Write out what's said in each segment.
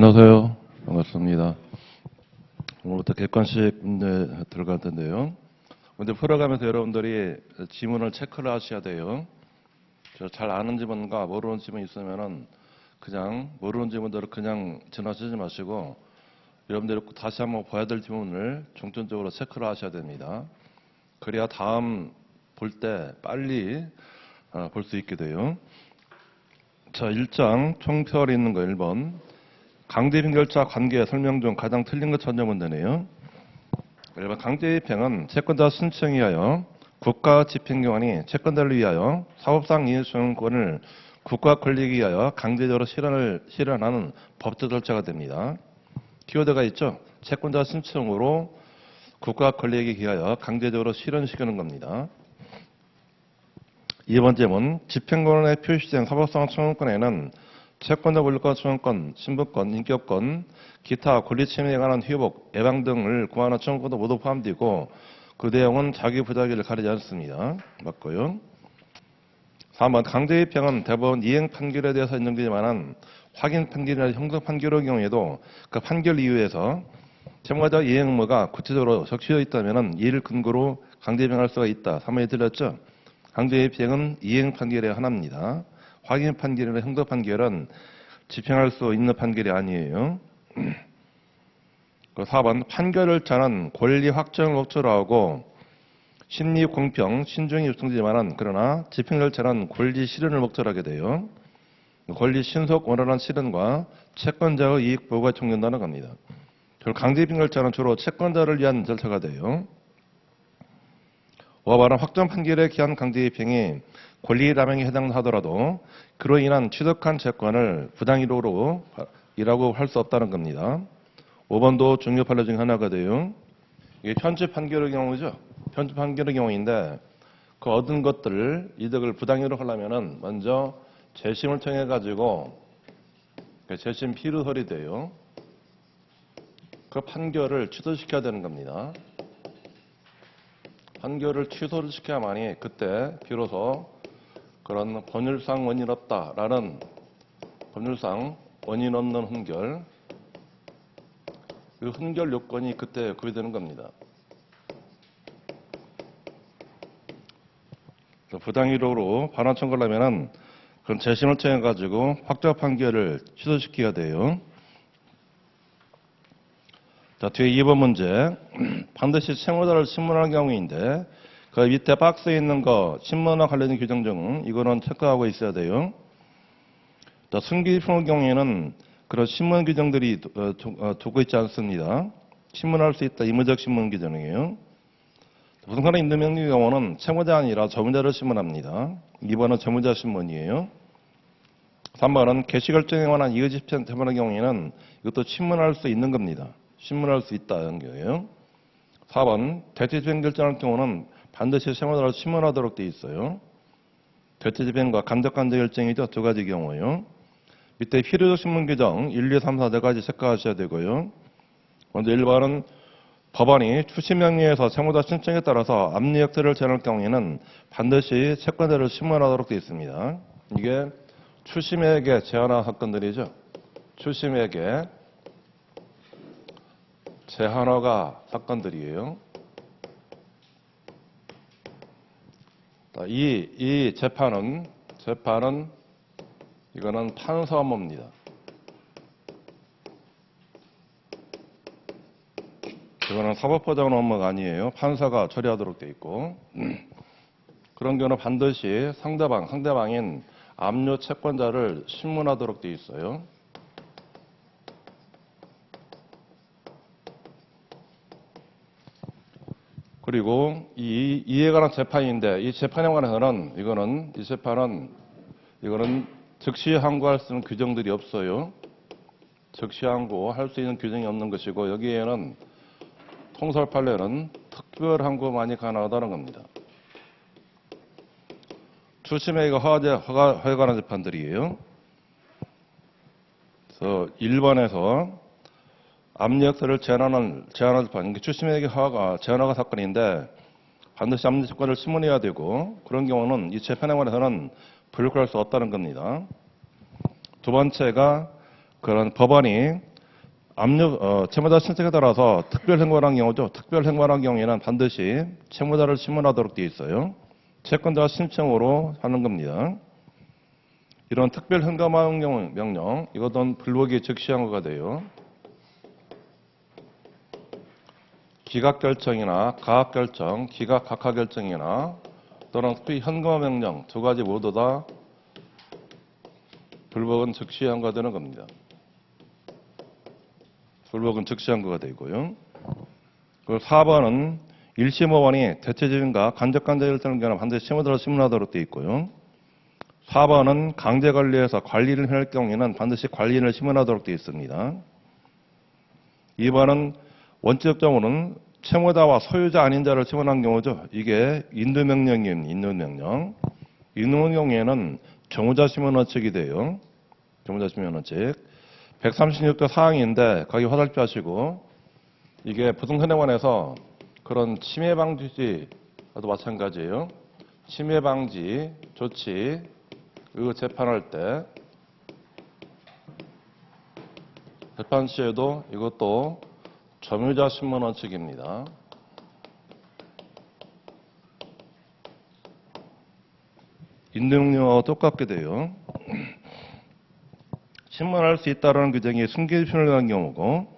안녕하세요. 반갑습니다. 오늘부터 객관식 문제 들어갈 텐데요. 문제 풀어가면서 여러분들이 지문을 체크를 하셔야 돼요. 잘 아는 지문과 모르는 지문이 있으면은 그냥 모르는 지문들을 그냥 지나치지 마시고 여러분들이 다시 한번 봐야 될 지문을 중점적으로 체크를 하셔야 됩니다. 그래야 다음 볼 때 빨리 볼 수 있게 돼요. 자, 1장 총표에 있는 거 1번. 강제빙결자 관계 설명 중 가장 틀린 것 찾는 문제네요. 1번 강제입행은 채권자 신청에 의하여 국가집행기관이 채권자를 위하여 사법상 이해수용권을 국가 권리에 의하여 강제적으로 실현하는 법적 절차가 됩니다. 키워드가 있죠. 채권자 신청으로 국가 권리에 의하여 강제적으로 실현시키는 겁니다. 2번 질문. 집행권에 표시된 사법상 청구권에는 채권자 권리권, 청구권, 신분권, 인격권, 기타 권리 침해에 관한 회복, 예방 등을 구하는 청구권도 모두 포함되고 그 내용은 자기 부작위를 가리지 않습니다. 맞고요. 3번 강제입행은 대법원 이행 판결에 대해서 인정되지만 확인 판결이나 형성 판결의 경우에도 그 판결 이유에서 채무자 이행 의무가 구체적으로 적시되어 있다면 이를 근거로 강제입행할 수가 있다. 3번이 들렸죠? 강제입행은 이행 판결의 하나입니다. 확인 판결이나 형성 판결은 집행할 수 있는 판결이 아니에요. 4번 판결 절차는 권리 확정을 목적으로 하고 심리 공평, 신중이 요청되지만 그러나 집행 절차는 권리 실현을 목적으로 하게 돼요. 권리 신속 원활한 실현과 채권자의 이익 보호가 총된다는 겁니다. 강제입행 절차는 주로 채권자를 위한 절차가 돼요. 5번은 확정 판결에 기한 강제입행이 권리남용에 해당하더라도 그로 인한 취득한 채권을 부당이로라고 할 수 없다는 겁니다. 5번도 중요 판례 중에 하나가 돼요. 이게 편집 판결의 경우죠. 편집 판결의 경우인데 그 얻은 것들 이득을 부당이로 하려면은 먼저 재심을 통해 가지고 재심 필요 처리돼요. 그 판결을 취소시켜야 되는 겁니다. 판결을 취소를 시켜야만이 그때 비로소 그런 법률상 원인 없다라는 법률상 원인 없는 훈결, 그 훈결 요건이 그때 구비되는 겁니다. 부당이로로 반환 청구를 하면은 그런 재심을 통해 가지고 확정 판결을 취소시켜야 돼요. 자, 뒤에 2번 문제. 반드시 채무자를 신문할 경우인데 그 밑에 박스에 있는 거 신문과 관련된 규정 중 이거는 체크하고 있어야 돼요. 자, 승기입행의 경우에는 그런 신문 규정들이 두고 있지 않습니다. 신문할 수 있다. 의무적 신문 규정이에요. 부동산의 임대명령의 경우는 채무자 아니라 저무자를 신문합니다. 2번은 저무자 신문이에요. 3번은 개시결정에 관한 이의집행 태반의 경우에는 이것도 신문할 수 있는 겁니다. 신문할 수 있다는 거예요. 4번 대체집행 결정할 경우는 반드시 채무자를 신문하도록 되어 있어요. 대체집행과 간접간접 결정이죠. 두 가지 경우요. 밑에 필요적 신문 규정 1, 2, 3, 4대까지 체크하셔야 되고요. 먼저 1번은 법원이 추심명령에서 채무자 신청에 따라서 압류역세를 제한할 경우에는 반드시 채권자를 신문하도록 되어 있습니다. 이게 추심에게 제한한 사건들이죠. 추심에게 제한허가 사건들이에요. 이 재판은 이거는 판사 업무입니다. 이거는 사법보장 업무가 아니에요. 판사가 처리하도록 되어 있고 그런 경우는 반드시 상대방인 압류 채권자를 신문하도록 되어 있어요. 그리고 이에 관한 재판인데 이 재판에 관해서는 이거는 즉시 항고할 수 있는 규정들이 없어요. 즉시 항고할 수 있는 규정이 없는 것이고 여기에는 통설 판례는 특별 항고만이 가능하다는 겁니다. 추심행위가 허가에 관한 재판들이에요. 그래서 1번에서 압류역세를 제한하는 재판, 추심행위 허가가 제한허가 사건인데 반드시 압류 채권을 신문해야 되고 그런 경우는 이 재판에 관해서는 불구할 수 없다는 겁니다. 두 번째가 그런 법원이 채무자 신청에 따라서 특별행관한 경우죠. 특별행관한 경우에는 반드시 채무자를 신문하도록 되어 있어요. 채권자 신청으로 하는 겁니다. 이런 특별행감한 경우 명령, 이것은 불복이 즉시항거가 돼요. 기각결정이나 가압결정, 기각각하결정이나 또는 현금화 명령 두 가지 모두 다 불복은 즉시항거가 되는 겁니다. 불복은 즉시항거가 되고요. 그리고 4번은 1심 5번이 대체적인가 간접강제 결정을 경우 반드시 채무자를 신문하도록 되어 있고요. 4번은 강제관리에서 관리를 할 경우에는 반드시 관리인을 신문하도록 되어 있습니다. 2번은 원칙적으로는 채무자와 소유자 아닌 자를 신문한 경우죠. 이게 인도명령입니다. 인도명령. 인도명 경우에는 정무자 신문 원칙이 돼요. 정무자 신문 원칙. 136조 사항인데 거기 화살표 하시고 이게 부동산회관에서 그런 침해 방지도 마찬가지예요. 침해 방지 조치 이거 재판할 때 재판 시에도 이것도 점유자 신문 원칙입니다. 인도명령하고 똑같게 돼요. 신문할 수 있다는 규정이 승계집행을 한 경우고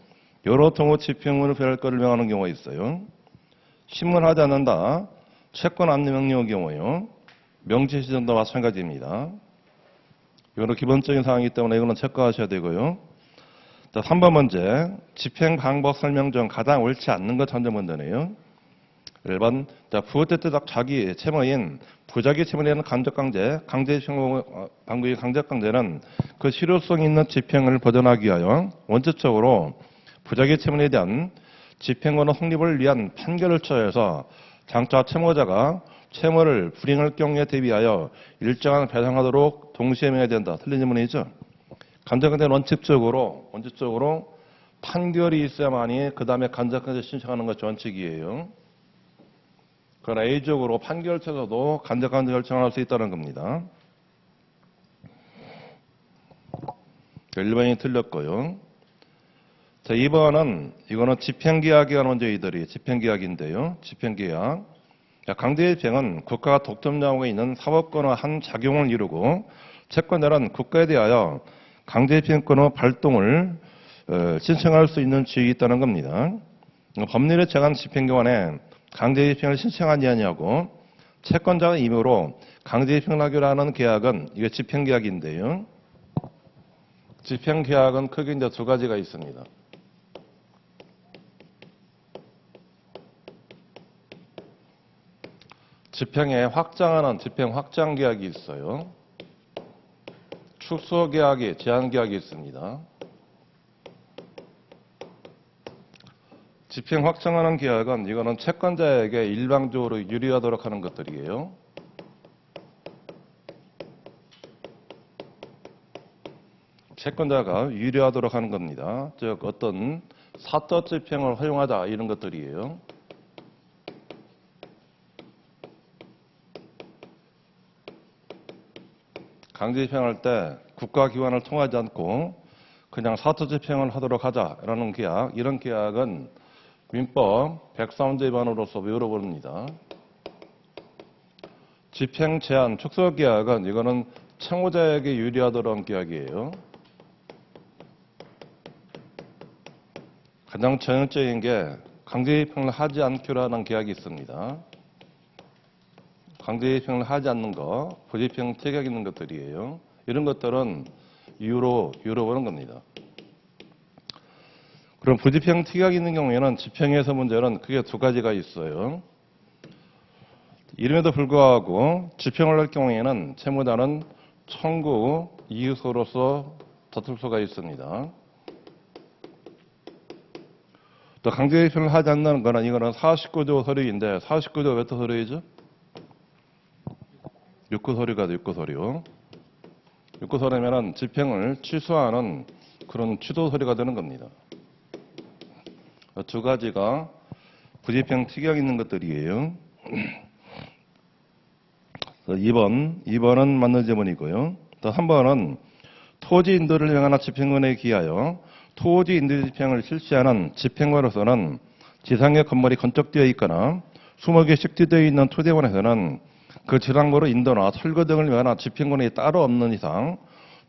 여러 통호 집행문을 배할 것을 명하는 경우가 있어요. 신문하지 않는다. 채권 압류 명령의 경우요. 명시 시정도 마찬가지입니다. 이거는 기본적인 사항이기 때문에 이거는 체크하셔야 되고요. 자, 3번 문제. 집행 방법 설명 중 가장 옳지 않는 것 전제 문제네요. 1번. 자, 부어뜻뜻 자기 채무인 부자기 채무에 대한 강제집행 방법의 강제강제는 그 실효성 있는 집행을 보전하기 위하여 원칙적으로 부자기 채무에 대한 집행권의 성립을 위한 판결을 처해서 장차 채무자가 채무를 불이행할 경우에 대비하여 일정한 배상하도록 동시에 명해야 된다. 틀린 질문이죠. 간접강제는 원칙적으로 판결이 있어야만이 그 다음에 간접강제 신청하는 것이 원칙이에요. 그러나 A적으로 판결처에서도 간접강제 결정할 수 있다는 겁니다. 1번이 틀렸고요. 자, 2번은 이거는 집행계약이라는 문제이들이 집행계약인데요. 집행계약. 강제집행은 국가가 독점장에 있는 사법권의 한 작용을 이루고 채권자는 국가에 대하여 강제집행권의 발동을 신청할 수 있는 지위가 있다는 겁니다. 법률에 정한 집행기관에 강제집행을 신청하지 않냐고 채권자의 임의로 강제집행을 하기로 하는 계약은 이게 집행계약인데요. 집행계약은 크게 이제 두 가지가 있습니다. 집행에 확장하는 집행 확장 계약이 있어요. 축소 계약이 제한 계약이 있습니다. 집행 확장하는 계약은 이거는 채권자에게 일방적으로 유리하도록 하는 것들이에요. 채권자가 유리하도록 하는 겁니다. 즉 어떤 사적 집행을 허용하자 이런 것들이에요. 강제 집행할 때 국가기관을 통하지 않고 그냥 사적 집행을 하도록 하자라는 계약, 이런 계약은 민법 103조 위반으로서 위헌합니다. 집행 제한 축소 계약은 이거는 채무자에게 유리하도록 한 계약이에요. 가장 전형적인 게 강제 집행을 하지 않기로 하는 계약이 있습니다. 강제 집행을 하지 않는 거, 부집행 특약이 있는 것들이에요. 이런 것들은 이유로 보는 겁니다. 그럼 부집행 특약이 있는 경우에는 집행에서 문제는 크게 두 가지가 있어요. 이름에도 불구하고 집행을 할 경우에는 채무자는 청구 이유서로서 다툴 수가 있습니다. 또 강제 집행을 하지 않는 거는 이거는 49조 서류인데 49조 몇 호 서류이죠? 6호 서류가 돼, 6호 서류. 6호 서류면은 집행을 취소하는 그런 취소 서류가 되는 겁니다. 두 가지가 부집행 특약이 있는 것들이에요. 2번은 맞는 질문이고요. 또 3번은 토지 인도를 명하나 집행권에 기하여 토지 인도 집행을 실시하는 집행관으로서는 지상의 건물이 건축되어 있거나 20개 식지되어 있는 토지원에서는 그 지상으로 인도나 철거 등을 위한 집행권이 따로 없는 이상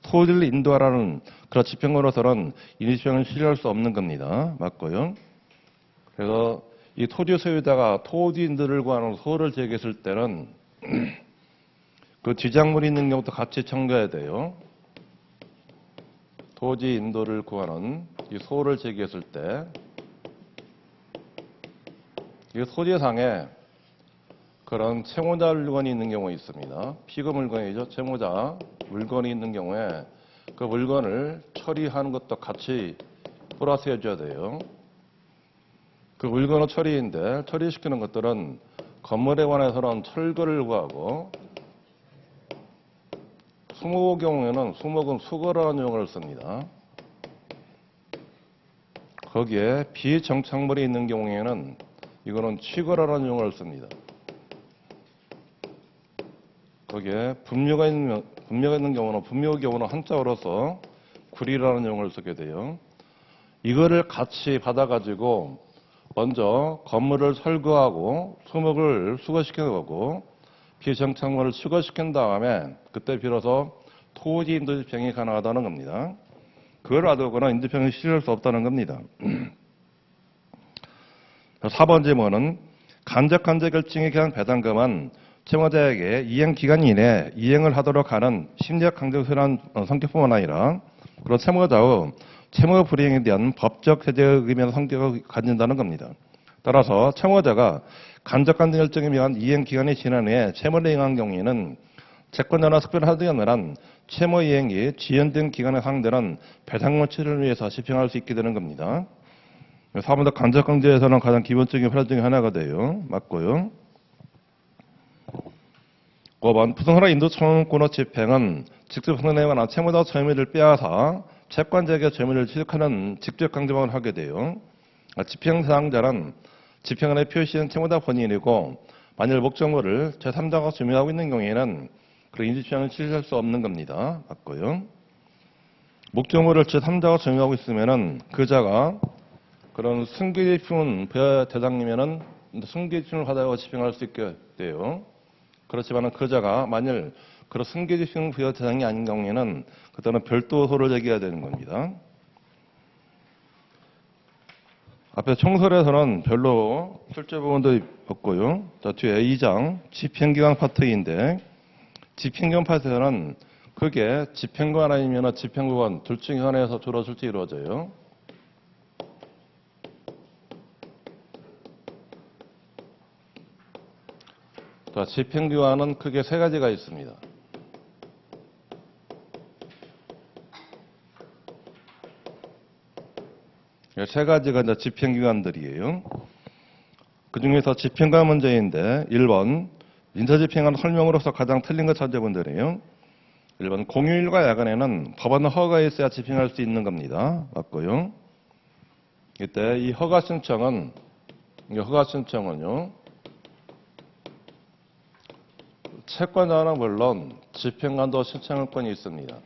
토지를 인도하라는 그런 집행권으로서는 인도집행을 실시할 수 없는 겁니다. 맞고요. 그래서 이 토지 소유자가 토지 인도를 구하는 소를 제기했을 때는 그 지장물이 있는 경우도 같이 청구해야 돼요. 토지 인도를 구하는 이 소를 제기했을 때 이 소지상에 그런 채무자 물건이 있는 경우가 있습니다. 피고 물건이죠. 채무자 물건이 있는 경우에 그 물건을 처리하는 것도 같이 플러스 해줘야 돼요. 그 물건의 처리인데 처리시키는 것들은 건물에 관해서는 철거를 구하고 수목의 경우에는 수목은 수거라는 용어를 씁니다. 거기에 비정착물이 있는 경우에는 이거는 취거라는 용어를 씁니다. 거기에 분묘가 있는 경우는 분묘의 경우는 한자어로서 구리라는 용어를 쓰게 돼요. 이거를 같이 받아가지고 먼저 건물을 철거하고 수목을 수거시키는 거고 비정착물을 수거시킨 다음에 그때 비로소 토지 인도 집행이 가능하다는 겁니다. 그걸 놔두고는 인도집행이 실시할 수 없다는 겁니다. 4번 질문은 간접관제 결정에 기한 배당금은 채무자에게 이행 기간 이내 이행을 하도록 하는 심리적 강제소란 성격뿐만 아니라 그런 채무자의 채무 불이행에 대한 법적 해제의 의미와 성격을 가진다는 겁니다. 따라서 채무자가 간접관제 결정에 의한 이행 기간이 지난 후에 채무를 이행한 경우에는 채권자나 특별하등한 채무 이행이 지연된 기간에 상대는 배당금 처리를 위해서 집행할 수 있게 되는 겁니다. 4번도 간접강제에서는 가장 기본적인 활동 중에 하나가 돼요. 맞고요. 5번 부동산 인도 청구권의 집행은 직접 상대에 관한 채무자 점유를 빼앗아 채권자에게 점유를 취득하는 직접 강제방을 하게 돼요. 집행 대상자는 집행안에 표시된 채무자 본인이고 만일 목적물을 제3자가 점유하고 있는 경우에는 그 인지집행을 실시할 수 없는 겁니다. 맞고요. 목적물을 제3자가 점유하고 있으면은 그 자가 그런 승계집행은 부여 대상이면은 승계집행을 받아야 집행할 수 있게 돼요. 그렇지만은 그 자가 만일 그런 승계집행 부여 대상이 아닌 경우에는 그때는 별도 소를 제기해야 되는 겁니다. 앞에 총설에서는 별로 출제 부분도 없고요. 자, 뒤에 2장 집행기간 파트인데 집행기간 파트에서는 그게 집행관 아니면 집행구간 둘 중에 하나에서 주로 출제 이루어져요. 자, 집행기관은 크게 세 가지가 있습니다. 세 가지가 이제 집행기관들이에요. 그 중에서 집행관 문제인데 1번 인사집행관 설명으로서 가장 틀린 것 찾아본다네요. 1번 공휴일과 야간에는 법원 허가가 있어야 집행할 수 있는 겁니다. 맞고요. 이때 이 허가 신청은요 채권자는 물론 집행관도 신청권이 있습니다.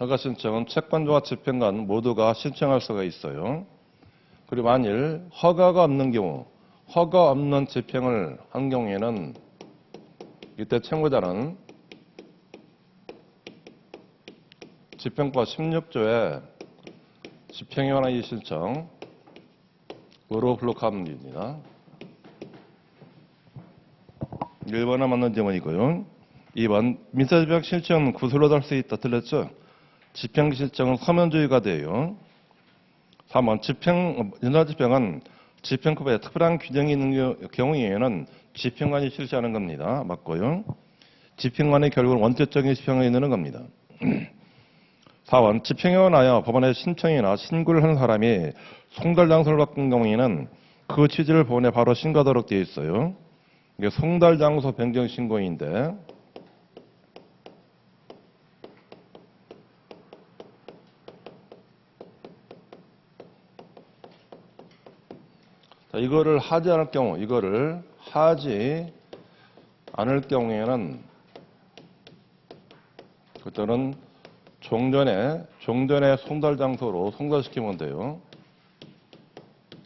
허가 신청은 채권자와 집행관 모두가 신청할 수가 있어요. 그리고 만일 허가가 없는 경우, 허가 없는 집행을 한 경우에는 이때 채무자는 집행법 16조에 집행에 관한 이 신청으로 불록하면 됩니다. 1번은 맞는 질문이고요. 2번 민사집행 신청 구술로 달 수 있다. 틀렸죠? 집행 신청은 서면주의가 돼요. 3번 인사집행은 집행법에 특별한 규정이 있는 경우에는 집행관이 실시하는 겁니다. 맞고요. 집행관이 결국은 원칙적인 집행을 이루는 겁니다. 4번 집행에 관하여 법원에 신청이나 신고를 하는 사람이 송달장소를 바꾼 경우에는 그 취지를 법원에 바로 신고하도록 되어 있어요. 이게 송달장소 변경 신고인데 자, 이거를 하지 않을 경우에는 그때는 종전에 송달 장소로 송달시키면 돼요.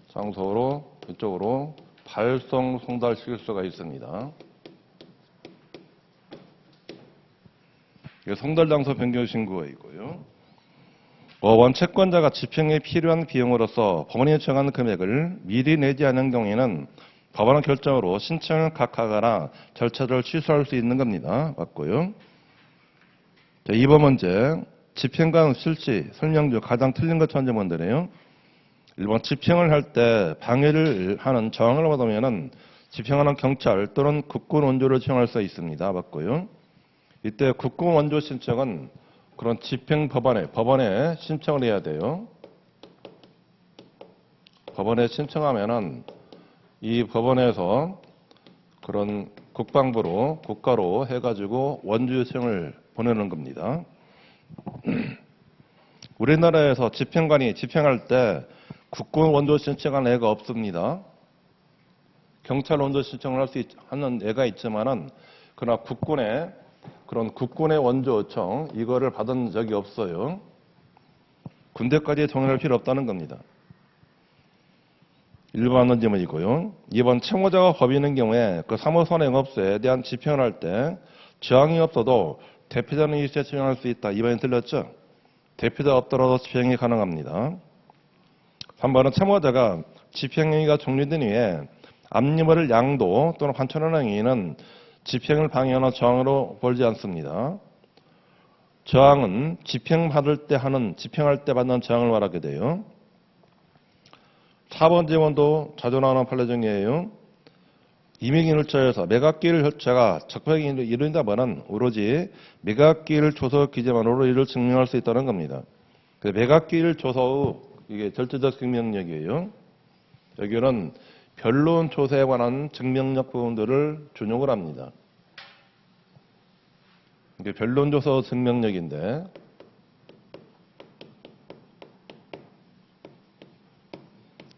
장소로 이쪽으로 발송 송달시킬 수가 있습니다. 이게 송달 장소 변경 신고이고요. 5번 채권자가 집행에 필요한 비용으로서 법원이 정한 금액을 미리 내지 않은 경우에는 법원의 결정으로 신청을 각하거나 절차를 취소할 수 있는 겁니다. 맞고요. 자, 2번 문제. 집행관 실시 설명 중 가장 틀린 것 천재문제네요. 1번 집행을 할 때 방해를 하는 저항을 받으면 집행하는 경찰 또는 국군 원조를 지용할 수 있습니다. 맞고요. 이때 국군 원조 신청은 그런 집행 법원에 신청을 해야 돼요. 법원에 신청하면은 이 법원에서 그런 국가로 해가지고 원조 요청을 보내는 겁니다. 우리나라에서 집행관이 집행할 때 국군 원조 신청한 애가 없습니다. 경찰 원조 신청을 하는 애가 있지만은 그러나 국군의 원조 요청 이거를 받은 적이 없어요. 군대까지 동의할 필요 없다는 겁니다. 1번 질문이고요. 2번 채무자가 법인인 경우에 그 사무소 영업소에 대한 집행을 할 때 저항이 없어도 대표자는 일시에 집행할 수 있다. 2번이 틀렸죠? 대표자 없더라도 집행이 가능합니다. 3번은 채무자가 집행행위가 종료된 후에 압류물을 양도 또는 환천하는 행위는 집행을 방해하는 저항으로 보지 않습니다. 저항은 집행할 때 받는 저항을 말하게 돼요. 4번 질문도 자주 나오는 판례정리예요. 임의기일처에서 매각기일 혈차가 적법하게 이룬다면은 오로지 매각기일 조서 기재만으로 이를 증명할 수 있다는 겁니다. 매각기일 조서의 이게 절대적 증명력이에요. 여기는 변론 조사에 관한 증명력 부분들을 준용을 합니다. 이게 변론 조서 증명력인데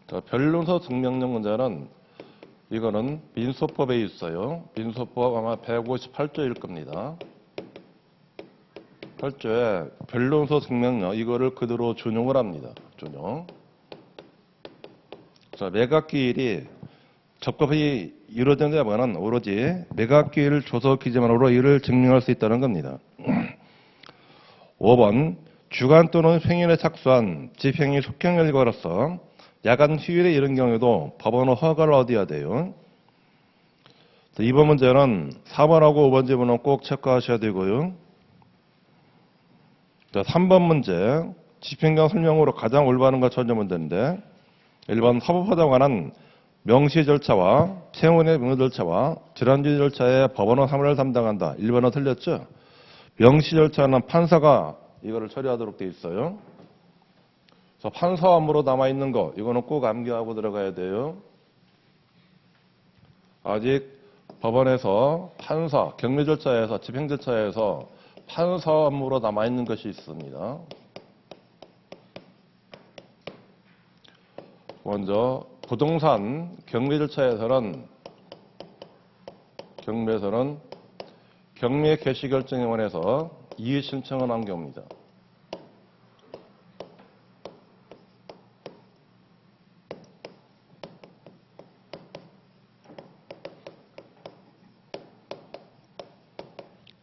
자, 변론서 증명력 문제는 이거는 민소법에 있어요. 민소법 아마 158조일 겁니다. 8조에 변론서 증명력 이거를 그대로 준용을 합니다. 준용. 자, 매각기일이 적법히 이루어진다면은 오로지 매각기일 조서 기재만으로 이를 증명할 수 있다는 겁니다. 5번 주간 또는 횡일에 착수한 집행위 속행일과로서 야간 휴일에 이른 경우에도 법원의 허가를 얻어야 돼요. 이번 문제는 4번하고 5번 질문은 꼭 체크하셔야 되고요. 3번 문제 집행경 설명으로 가장 올바른 것 전제 문제인데 1번 사법화에 관한 명시 절차와 채무의 명의 절차와 질환주의 절차에 법원은 사무를 담당한다. 1번은 틀렸죠? 명시 절차는 판사가 이거를 처리하도록 되어 있어요. 그래서 판사 업무로 남아있는 거 이거는 꼭 암기하고 들어가야 돼요. 아직 법원에서 판사, 경매 절차에서 집행 절차에서 판사 업무로 남아있는 것이 있습니다. 먼저 부동산 경매 절차에서는 경매 개시 결정에 관해서 이의 신청을 한 경우입니다.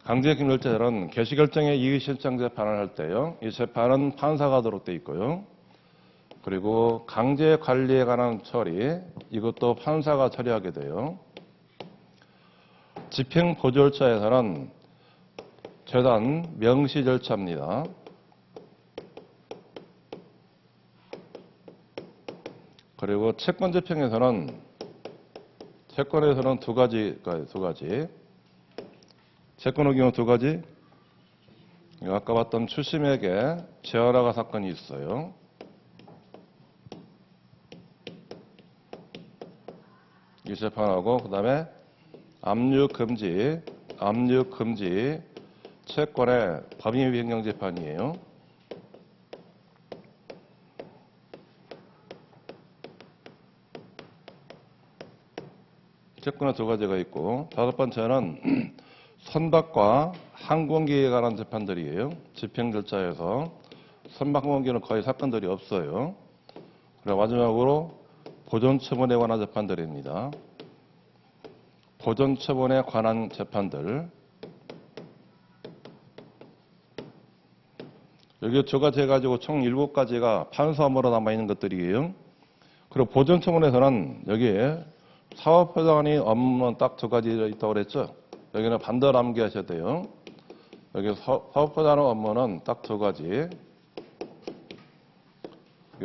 강제징용 절차는 개시 결정에 이의 신청 재판을 할 때요. 이 재판은 판사가 하도록 되어 있고요. 그리고 강제 관리에 관한 처리 이것도 판사가 처리하게 돼요. 집행 보조 절차에서는 재단 명시 절차입니다. 그리고 채권 집행에서는 두 가지. 채권의 경우 두 가지. 아까 봤던 추심에게 재활화가 사건이 있어요. 이 재판하고 그다음에 압류금지 채권의 법인위 변경 재판이에요. 채권의 두 가지가 있고 5번째는 선박과 항공기에 관한 재판들이에요. 집행 절차에서 선박 항공기는 거의 사건들이 없어요. 그리고 마지막으로 보존처분에 관한 재판들입니다. 보존처분에 관한 재판들. 여기 조가돼가지고 총 7가지가 판사 업무로 남아있는 것들이에요. 그리고 보존처분에서는 여기에 사업회장이 업무는 딱 2가지 있다고 그랬죠. 여기는 반드시 암기하셔야 돼요. 여기 사업회장 업무는 딱 2가지.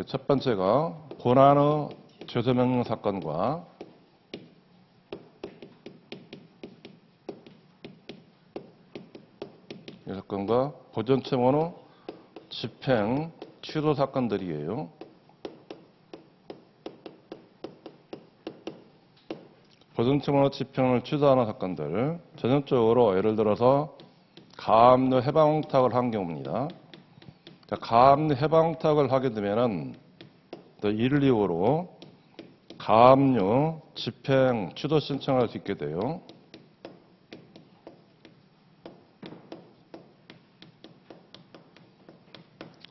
첫 번째가 고난의 죄수명령 사건과 이 사건과 보존처분의 집행 취소 사건들이에요. 보존처분의 집행을 취소하는 사건들, 전형적으로 예를 들어서 가압류 해방홍탁을 한 경우입니다. 가압류 해방홍탁을 하게 되면은 이를 이유로 가압류 집행 취소 신청할 수 있게 돼요.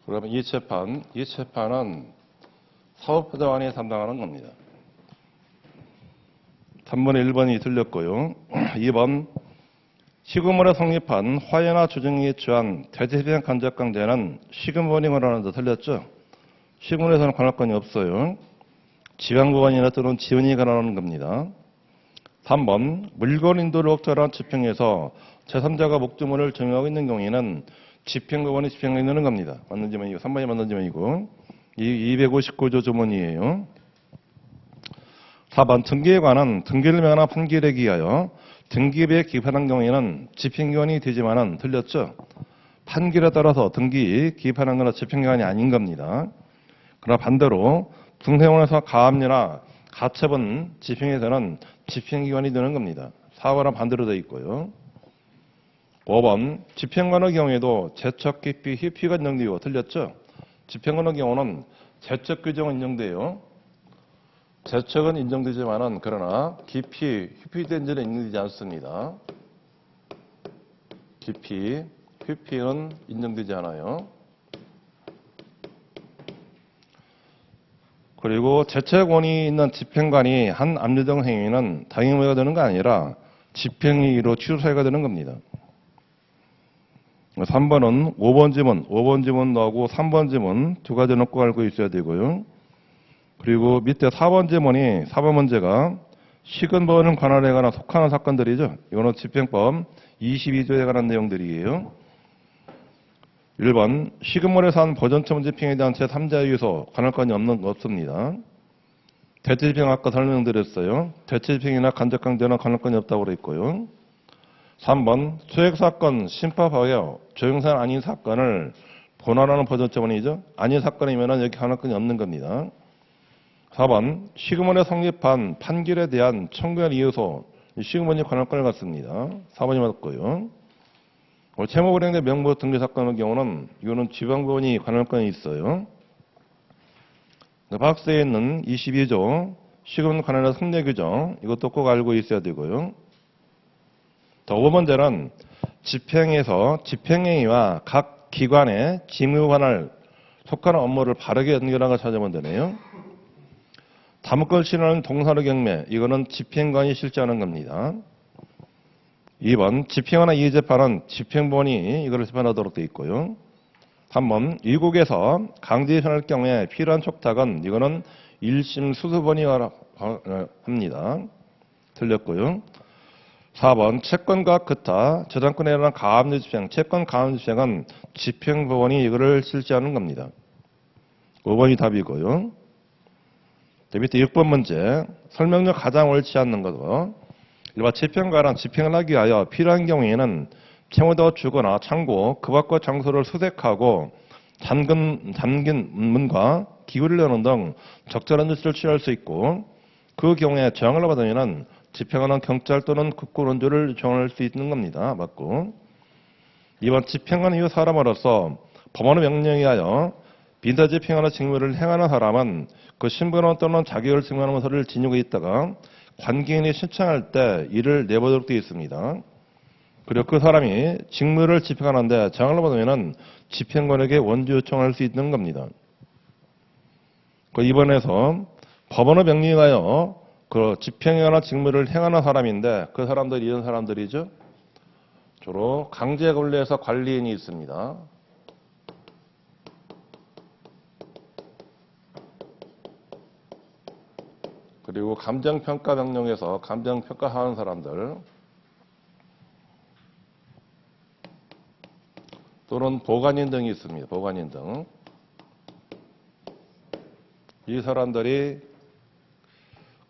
그러면 이 재판은 사업회장이 담당하는 겁니다. 3번에 1번이 틀렸고요. 2번 시금원에 성립한 화해나 조정에 취한 대집행 간접강제는 시금원이 권한한다 틀렸죠. 시금원에서는 관할권이 없어요. 지방법원이나 또는 지원이 관할하는 겁니다. 3번 물건 인도를 억제한 집행에서 제3자가 목적물을 정의하고 있는 경우에는 집행법원이 집행하게 되는 겁니다. 맞는지 아니고 3번이 맞는지 아니고 259조 조문이에요. 4번 등기에 관한 등기를 명하는 판결에 기하여 등기부에 기입하는 경우에는 집행기관이 되지만은 틀렸죠. 판결에 따라서 등기 기입하는 거나 집행기관이 아닌 겁니다. 그러나 반대로 등세원에서 가압류나 가처분 집행에서는 집행기관이 되는 겁니다. 4번은 반대로 되어 있고요. 5번 집행관의 경우에도 제척 기피 희피가 인정되고 틀렸죠. 집행관의 경우는 제척 규정은 인정돼요. 제척은 인정되지만은 그러나 기피, 희피된지는 인정되지 않습니다. 기피, 희피는 인정되지 않아요. 그리고 제척권이 있는 집행관이 한 압류정 행위는 당행무효가 되는 거 아니라 집행행위로 취소사유가 되는 겁니다. 3번은 5번 지문 나오고 3번 지문 2가지 놓고 알고 있어야 되고요. 그리고 밑에 4번 지문이 4번 문제가 시근법원은 관할에 관한 속하는 사건들이죠. 이거는 집행법 22조에 관한 내용들이에요. 1번 시근몰에서 한 보존처분 집행에 대한 제3자의 유서 관할권이 없습니다. 대체집행 아까 설명드렸어요. 대체집행이나 간접강제는 관할권이 없다고 그래 있고요. 3번 소액사건 심파하여 조영사는 아닌 사건을 본안하는 보존처분이죠. 아닌 사건이면 여기 관할권이 없는 겁니다. 4번 시금원에 성립한 판결에 대한 청구한 이유서 시금원이 관할권을 갖습니다. 4번이 맞고요. 채무불이행된 명부 등기 사건의 경우는 이거는 지방법원이 관할권이 있어요. 박스에 있는 22조 시금 관할의 성례 규정 이것도 꼭 알고 있어야 되고요. 더 5번째는 집행에서 집행행위와 각 기관의 직무 관할 속하는 업무를 바르게 연결한 걸 찾아보면 되네요. 다문권 실현하는 동사의 경매 이거는 집행관이 실시하는 겁니다. 2번 집행하나 이의재판은 집행본이 이걸 재판하도록 되어 있고요. 3번 이국에서 강제 현할 경우에 필요한 촉탁은 이거는 1심 수수본이 합니다. 틀렸고요. 4번 채권과 기타 저당권에 관한 가압류 집행 채권 가압류 집행은 집행법원이 이거를 실시하는 겁니다. 5번이 답이고요. 밑에 6번 문제 설명력 가장 옳지 않는 것으로 일반 집행관은 집행을 하기 위하여 필요한 경우에는 채무도 주거나 창고 그 밖의 장소를 수색하고 잠긴 문과 기구를 여는 등 적절한 조치를 취할 수 있고 그 경우에 저항을 받으면 집행하는 경찰 또는 국고원조를 요청할 수 있는 겁니다. 맞고 2번 집행하는 이후 사람으로서 법원의 명령에 의하여 빈사 집행하는 직무를 행하는 사람은 그 신분원 또는 자격을 증명하는 문서를 지니고 있다가 관계인이 신청할 때 이를 내보도록 되어 있습니다. 그리고 그 사람이 직무를 집행하는데 정을 받으면은 집행관에게 원주 요청할 수 있는 겁니다. 그 이번에서 법원의 명령하여 그 집행하거나 직무를 행하는 사람인데 그 사람들이 이런 사람들이죠. 주로 강제 관리에서 관리인이 있습니다. 그리고 감정평가 명령에서 감정평가하는 사람들 또는 보관인 등이 있습니다. 보관인 등. 이 사람들이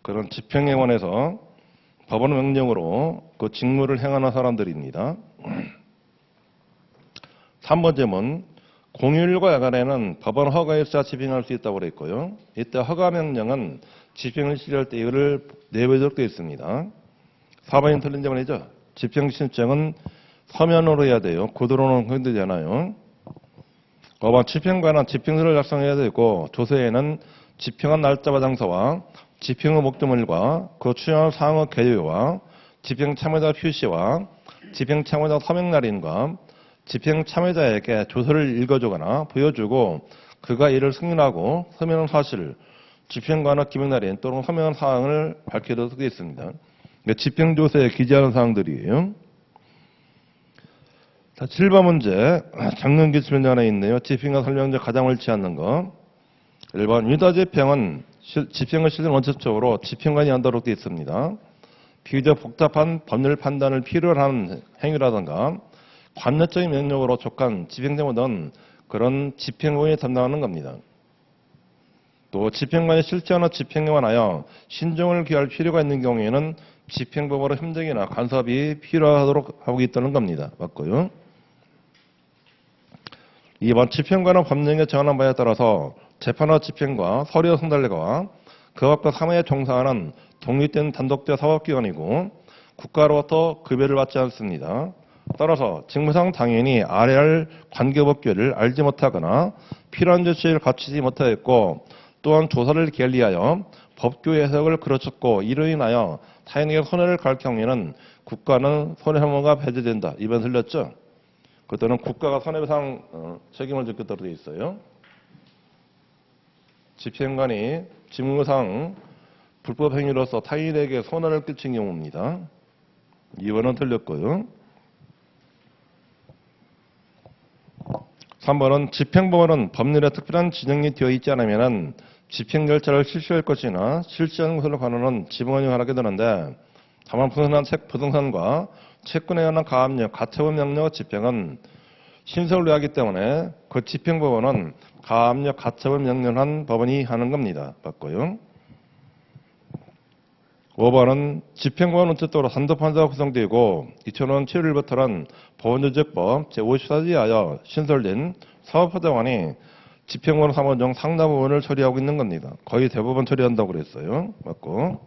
그런 집행행원에서 법원 명령으로 그 직무를 행하는 사람들입니다. 3번째는 공휴일과 야간에는 법원 허가에 있어 집행할 수 있다고 그랬고요. 이때 허가 명령은 집행을 실시할 때 이거를 내부적으로 되어 있습니다. 4번이 틀린 점은 이죠. 집행 신청은 서면으로 해야 돼요. 구두로는 힘들잖아요. 5번 집행관은 집행서를 작성해야 되고 조서에는 집행한 날짜와 장소와 집행의 목적물과 그 추진할 사항의 개요와 집행 참여자 표시와 집행 참여자 서명 날인과 집행 참여자에게 조서를 읽어주거나 보여주고 그가 이를 승인하고 서명한 사실, 집행관의 기명 날인 또는 서명한 사항을 밝혀도 되겠습니다. 집행조서에 기재하는 사항들이에요. 자, 7번 문제. 장년기출 문제 하나 있네요. 집행과 설명자 가장 옳지 않는 거. 1번 유다집행은 집행을 실행 원칙적으로 집행관이 한다고 되어 있습니다. 비교적 복잡한 법률 판단을 필요로 하는 행위라든가 관여적인 명령으로 촉한 집행제무는 그런 집행관이 담당하는 겁니다. 또 집행관이 실제하는 집행에 관하여 신중을 기할 필요가 있는 경우에는 집행법으로 협력이나 간섭이 필요하도록 하고 있다는 겁니다. 맞고요. 2번 집행관은 법령에 정하는 바에 따라서 재판과 집행과 서류 선달과 그것과 사무에 종사하는 독립된 단독적 사법기관이고 국가로부터 급여를 받지 않습니다. 따라서 직무상 당연히 알아야 할 관계법규를 알지 못하거나 필요한 조치를 갖추지 못하였고 또한 조사를 게을리하여 법규 해석을 그르쳤고 이로 인하여 타인에게 손해를 갈 경우에는 국가는 손해배상가 배제된다. 이번 틀렸죠? 그때는 국가가 손해배상 책임을 졌다고 되어 있어요. 집행관이 직무상 불법 행위로서 타인에게 손해를 끼친 경우입니다. 2번은 틀렸고요. 3번은 집행법원은 법률에 특별한 지정이 되어 있지 않으면 집행 절차를 실시할 것이나 실시하는 것으로 관하는 지방원이 관하게 되는데 다만 부동산과 채권에 관한 가압류, 가처분 명령 집행은 신설을 하기 때문에 그 집행법원은 가압류, 가처분 명령한 법원이 하는 겁니다. 맞고요. 5번은 집행법원 원칙적으로 산도판사가 구성되고 2005년 7월부터는 보건조직법 제54조에 하여 신설된 사법화자관이 집행법원 사무 중 상당 부분을 처리하고 있는 겁니다. 거의 대부분 처리한다고 그랬어요. 맞고.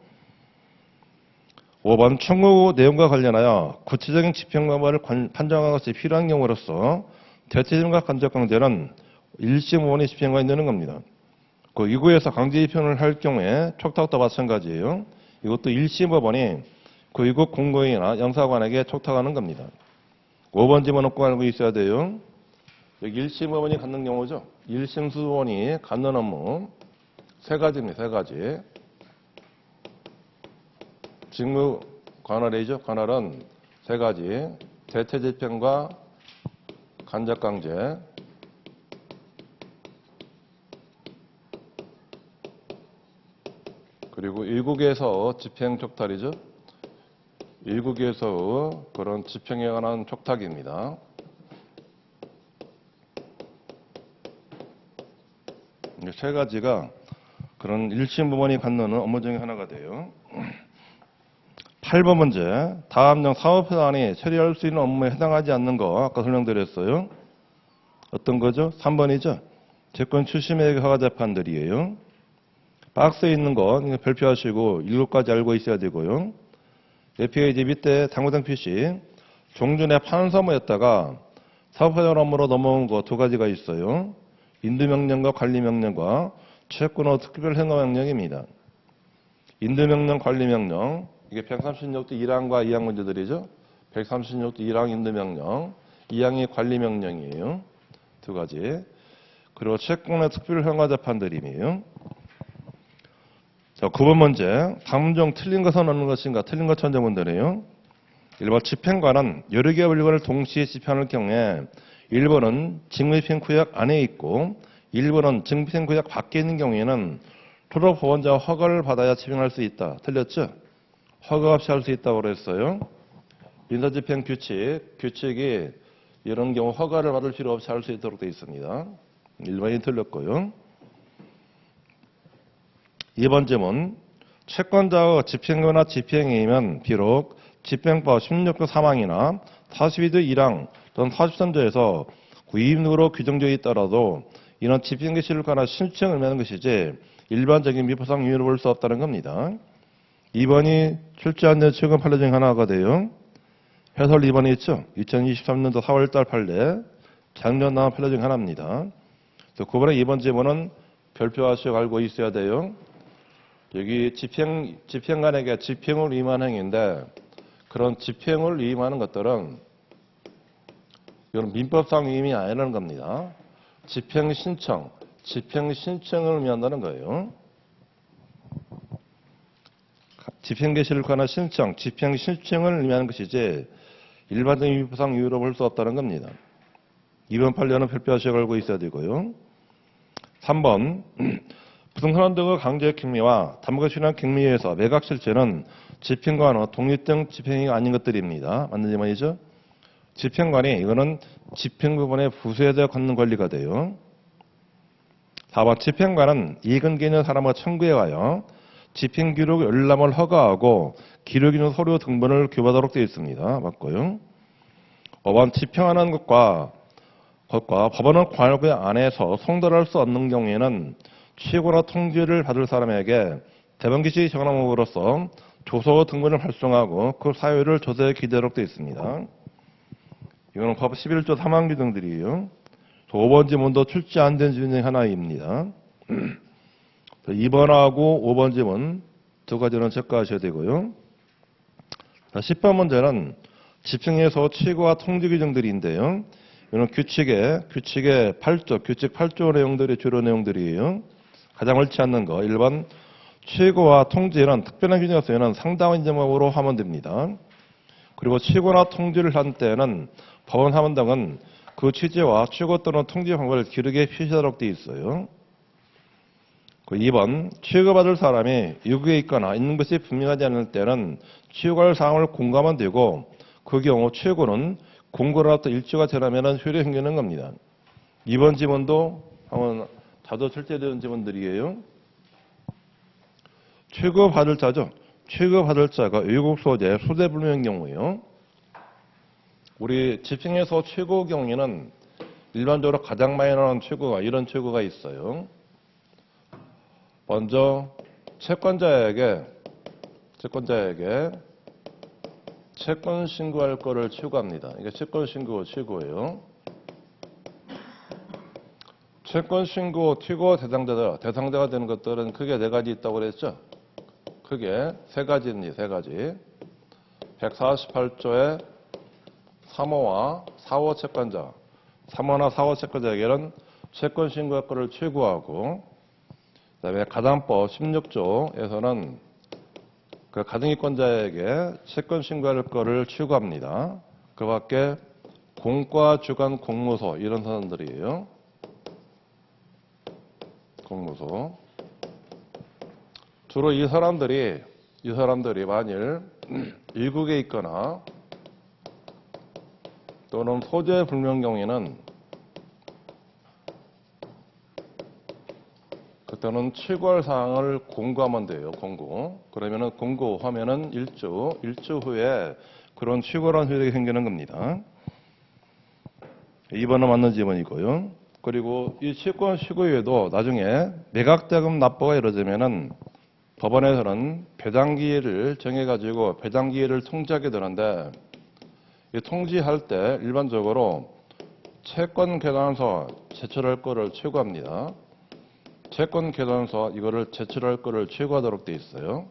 5번 청구 내용과 관련하여 구체적인 집행법원을 판정하는 것이 필요한 경우로서 대체적인과 간접 강제는 1심 5원이 집행관이 되는 겁니다. 그 이구에서 강제 집행을 할 경우에 촉탁도 마찬가지예요. 이것도 1심 법원이 그 이국 공무원이나 영사관에게 촉탁하는 겁니다. 5번 집어넣고 알고 있어야 돼요. 여기 1심 법원이 갖는 경우죠. 1심 수원이 갖는 업무 세 가지입니다. 세 가지. 직무 관할이죠. 관할은 세 가지. 대체집행과 간접강제. 그리고 일국에서 집행 촉탁이죠. 일국에서 그런 집행에 관한 촉탁입니다. 세 가지가 그런 1심 법원이 갖는 업무 중에 하나가 돼요. 8번 문제. 다음 중 사업사안이 처리할 수 있는 업무에 해당하지 않는 거 아까 설명드렸어요. 어떤 거죠? 3번이죠. 채권 출시매입 허가 재판들이에요. 박스에 있는 거 별표하시고 7가지 알고 있어야 되고요. 페이지 밑에 당구장 표시 종전에 판사무였다가 사업화자 업무로 넘어온 거 두 가지가 있어요. 인도명령과 관리명령과 채권의 특별 행정명령입니다. 인도명령, 관리명령 이게 136조 1항과 2항 문제들이죠. 136조 1항 인도명령, 2항이 관리명령이에요. 두 가지. 그리고 채권의 특별형화재판들이에요. 자, 9번 문제. 다음 중 틀린 것은 어느 것인가? 틀린 것 천재문제네요. 1번 집행관은 여러 개의 물건을 동시에 집행할 경우에 1번은 직무집행구역 안에 있고 1번은 직무집행구역 밖에 있는 경우에는 초록보원자와 허가를 받아야 집행할 수 있다. 틀렸죠? 허가 없이 할 수 있다고 그랬어요. 민사집행 규칙이 이런 경우 허가를 받을 필요 없이 할 수 있도록 되어 있습니다. 1번이 틀렸고요. 2번 질문. 채권자의 집행거나 집행이면 비록 집행법 16조 3항이나 42조 1항 또는 43조에서 구입으로 규정되어 있더라도 이는 집행개시를 관한 신청을 의미하는 것이지 일반적인 미포상 이유로 볼 수 없다는 겁니다. 2번이 출제한 데 최근 판례 중 하나가 돼요. 해설 2번이 있죠. 2023년도 4월달 판례, 작년 나온 판례 중 하나입니다. 9번의 2번 질문은 별표하시고 알고 있어야 돼요. 여기 집행관에게 집행을 위임한 행위인데 그런 집행을 위임하는 것들은 이건 민법상 위임이 아니라는 겁니다. 집행신청을 의미한다는 거예요. 집행개시를 관한 신청, 집행신청을 의미하는 것이지 일반적인 민법상 이유로 볼 수 없다는 겁니다. 2번 판례는 별표하시고 알고 있어야 되고요. 3번 부동산 등의 강제적 경미와 담보가 실현한 경미에 의해서 매각 실체는 집행관의 독립된 집행이 아닌 것들입니다. 맞는 질문이죠? 집행관이 이거는 집행 부분에 부수에다 갖는 권리가 돼요. 4번 집행관은 이익은 개인의 사람과 청구해 가요. 집행기록 열람을 허가하고 기록 있는 서류 등본을 교부하도록 되어 있습니다. 맞고요. 5번 집행하는 것과 법원은 관할구역 안에서 송달할 수 없는 경우에는 취고나 통지를 받을 사람에게 대법원기시 정함으로써 조서 등본을 발송하고 그 사유를 조서에 기재하도록 되어 있습니다. 이거는 법 11조 3항 규정들이에요. 5번 지문도 출제 안 된 지문 중 하나입니다. 2번하고 5번 지문 두 가지는 체크하셔야 되고요. 10번 문제는 집행에서 취고와 통지 규정들인데요. 이는 규칙의 8조, 규칙 8조 내용들이 주로 내용들이에요. 가장 옳지 않는 거 1번 취고와 통지는 특별한 규정에 쓰여는 상당한 인정법으로 하면 됩니다. 그리고 취고나 통지를 한 때는 법원 하면 등은 그 취지와 취고 또는 통지 방법을 기록에 표시하도록 되어 있어요. 2번 취고받을 사람이 유구에 있거나 있는 것이 분명하지 않을 때는 취고할 사항을 공고하면 되고 그 경우 취고는 공고를 하다 일주가 되려면 효력이 생기는 겁니다. 2번 지문도 한번 자주 출제되는 지문들이에요. 취고받을 자죠. 취고받을 자가 외국 소재, 소재 불명인 경우예요. 우리 집행에서 취고 경우에는 일반적으로 가장 많이 나오는 취고가 이런 취고가 있어요. 먼저 채권자에게 채권 신고할 거를 취고합니다. 이게 채권 신고 취고예요. 채권 신고 취고 대상자가 되는 것들은 크게 네 가지 있다고 그랬죠. 크게 세 가지입니다. 세 가지. 148조의 3호와 4호 채권자, 3호나 4호 채권자에게는 채권 신고할 거를 취고하고, 그다음에 가담법 16조에서는 그 가등기권자에게 채권 신고할 거를 취고합니다. 그 밖에 공과 주관 공무소 이런 사람들이에요. 공무소. 주로 이 사람들이 만일 일국에 있거나 또는 소재 불명 경우에는 그때는 취고할 사항을 공고하면 돼요. 공고. 그러면은 공고하면은 1주 후에 그런 취고란 효력이 생기는 겁니다. 2번은 맞는 지문이고요. 그리고 이 채권 시고에도 나중에 매각자금 납부가 이루어지면은 법원에서는 배당기일을 정해가지고 배당기일을 통지하게 되는데 이 통지할 때 일반적으로 채권 계산서 제출할 거를 취고합니다. 채권 계산서 이거를 제출할 거를 취고하도록 돼 있어요.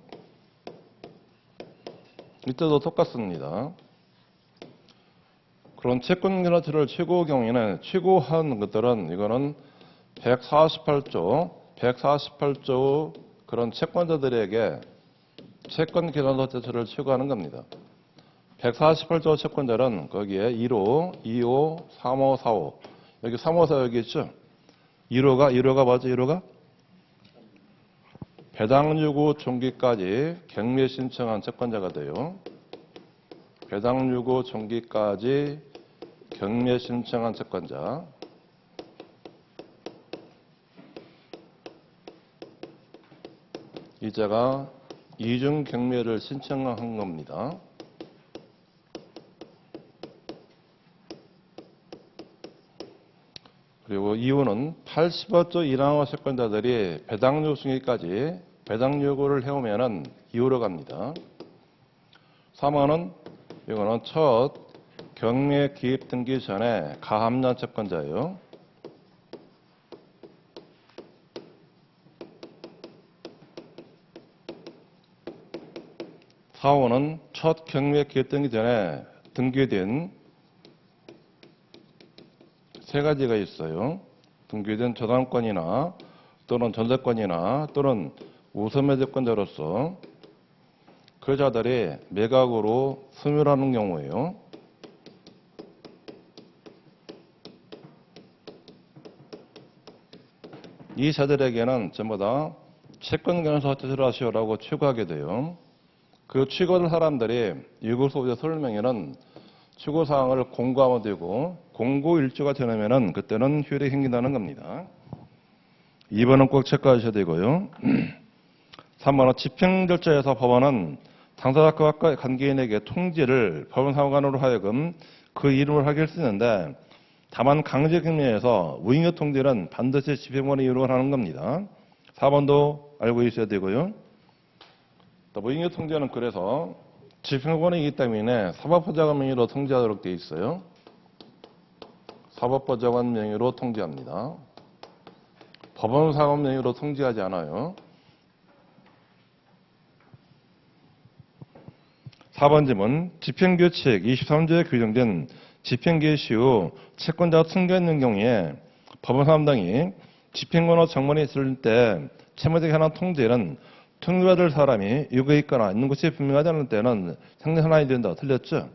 이때도 똑같습니다. 그런 채권 기준치를 최고 경우에는 최고한 것들은 이거는 148조 그런 채권자들에게 채권 기준치를 최고하는 겁니다. 148조 채권자는 거기에 1호, 2호, 3호, 4호 여기 3호, 4호 여기 있죠. 1호가 뭐죠? 1호가 배당 요구 종기까지 갱매 신청한 채권자가 돼요. 배당 요구 종기까지 경매 신청한 채권자. 이자가 이중 경매를 신청한 겁니다. 그리고 이유는 80억 이상의 채권자들이 배당 요구까지 배당 요구를 해오면은 2호로 갑니다. 3호는 이거는 첫 경매 기입 등기 전에 가압류 채권자예요. 4호는 첫 경매 기입 등기 전에 등기된 세 가지가 있어요. 등기된 저당권이나 또는 전세권이나 또는 우선매제권자로서 그 자들이 매각으로 소멸하는 경우에요. 이 자들에게는 전부 다 채권경에서 허태를 하시오라고 취고하게 돼요. 그 취고를 사람들이 유급소비자 설명에는 취고사항을 공고하면 되고 공고일주가 되려면 그때는 효력이 생긴다는 겁니다. 2번은 꼭 체크하셔야 되고요. 3번은 집행절차에서 법원은 당사자과 관계인에게 통지를 법원사무관으로 하여금 그 이름을 하게 할 수 있는데 다만 강제경매에서 무인력 통지는 반드시 집행관의 이름을 하는 겁니다. 4번도 알고 있어야 되고요. 무인력 통지는 그래서 집행권이기 때문에 사법보좌관 명의로 통지하도록 되어 있어요. 사법보좌관 명의로 통지합니다. 법원사관 명의로 통지하지 않아요. 4번 질문. 집행규칙 23조에 규정된 집행개시 후 채권자가 승계했는 경우에 법원사무당이 집행권의 정문에 있을 때 채무자에게 하는 통지는 통지받을 사람이 유고에 있거나 있는 것이 분명하지 않을 때는 생략하나야 된다. 틀렸죠?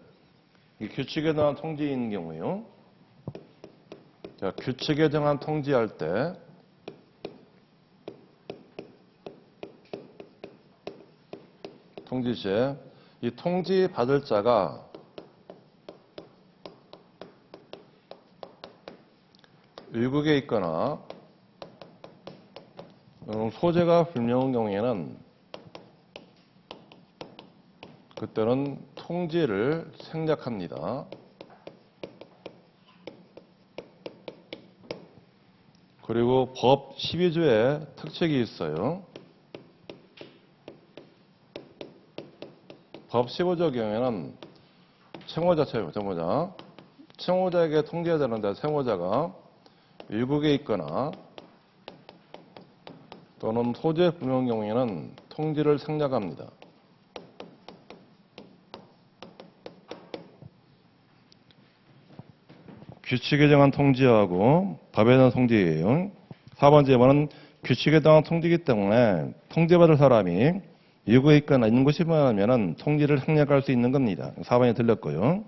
규칙에 대한 통지인 경우에요. 자, 규칙에 대한 통지할 때 통지 시에 이 통지 받을 자가 외국에 있거나 소재가 불명한 경우에는 그때는 통지를 생략합니다. 그리고 법 12조에 특칙이 있어요. 법 15조 경우에는 채무자에게 통지해야 되는데 채무자가 외국에 있거나 또는 소재 불명한 경우에는 통지를 생략합니다. 규칙에 정한 통지하고 법에 대한 통지예요. 4번째 번은 규칙에 대한 통지이기 때문에 통지받을 사람이 외국에 있거나 있는 곳이 분명하면 통지를 생략할 수 있는 겁니다. 4번이 틀렸고요.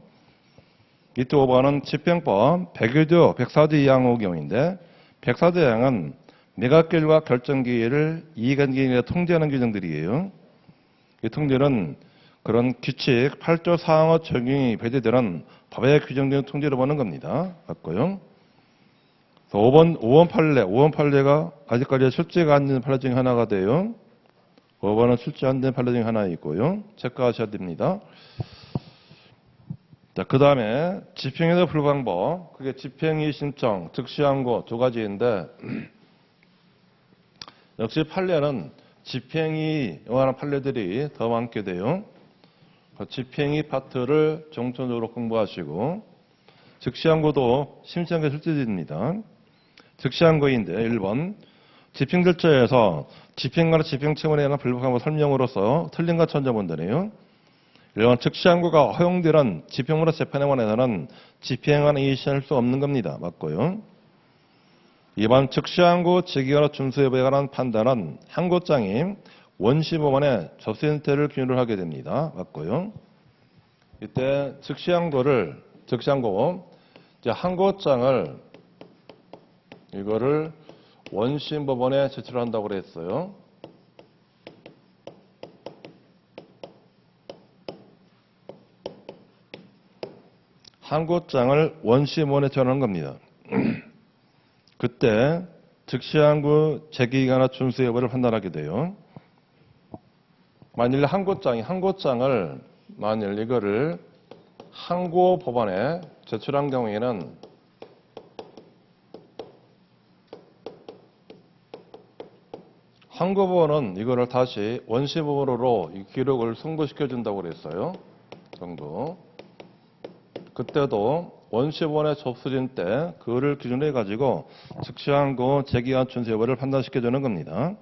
이때 5번은 집행법 101조 104조 2항 경우인데 104조 2항은 매각결과 결정기일을 이익관계인에 통지하는 규정들이에요. 이 통지는 그런 규칙 8조 4항의 적용이 배제되는 법에 규정된 통지를 보는 겁니다. 맞고요. 5번 판례가 아직까지 출제가 안 된 판례 중에 하나가 돼요. 5번은 출제 안 된 판례 중에 하나 있고요. 체크하셔야 됩니다. 자, 그 다음에 집행에서 불방법. 그게 집행이 신청, 즉시항고 두 가지인데 역시 판례는 집행이 요하는 판례들이 더 많게 돼요. 집행이 파트를 정통적으로 공부하시고 즉시항고도 심층하게 출제됩니다. 즉시항고인데 1번 집행절차에서 집행관의 집행청원에 관한 불법항고 설명으로서 틀린 것 천자본다네요. 일반 즉시항고가 허용되는 집행으로 재판에 관해서는 집행하는 이의시할 수 없는 겁니다. 맞고요. 이번 즉시항고 제기거나 준수 여부에 관한 판단은 항고장이 원시법원에 접수인 때를 기준으로 하게 됩니다. 맞고요. 이때 즉시항고 이제 항고장을 이거를 원시법원에 제출을 한다고 그랬어요. 항고장을 원시법원에 제출하는 겁니다. 그때 즉시항고 제기거나 준수 여부를 판단하게 돼요. 만일 항고장을 만일 이거를 항고법원에 제출한 경우에는 항고법원은 이거를 다시 원시법원으로 이 기록을 송부시켜 준다고 그랬어요. 정도. 그때도 원시법원에 접수된 때 그거를 기준으로 해가지고 즉시항고 제기한 준수 여부를 판단시켜 주는 겁니다.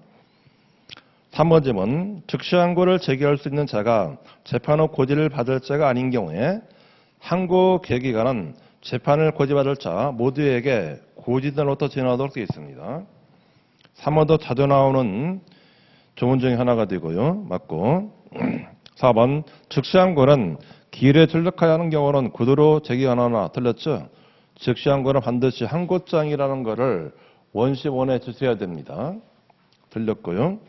3번 질문. 즉시항고를 제기할 수 있는 자가 재판 후 고지를 받을 자가 아닌 경우에 항고 계기관은 재판을 고지받을 자 모두에게 고지단으로부터 진행하도록 되어 있습니다. 3번도 자주 나오는 조문 중에 하나가 되고요. 맞고. 4번. 즉시항고는 기일에 출력하여야 하는 경우는 구두로 제기하거나 틀렸죠. 즉시항고는 반드시 항고장이라는 것을 원시본에 제출해야 됩니다. 틀렸고요.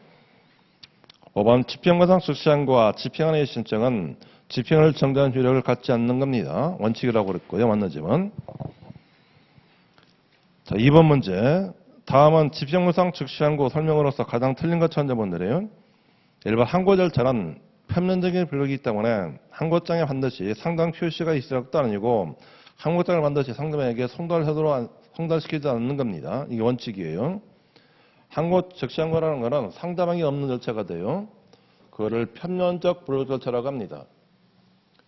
5번. 집행과상 즉시항고와 집행안의 신청은 집행을 정지하는 효력을 갖지 않는 겁니다. 원칙이라고 그랬고요. 맞는지만. 자, 2번 문제. 다음은 집행무상 즉시항고 설명으로서 가장 틀린 것 찾아본다래요. 1번. 항고 절차는 표면적인 블록이기 때문에 항고장에 반드시 상당 표시가 있을 것도 아니고 항고장을 반드시 상대방에게 송달시키지 않는 겁니다. 이게 원칙이에요. 즉시항고라는 것은 상대방이 없는 절차가 돼요. 그거를 편면적 블록 절차라고 합니다.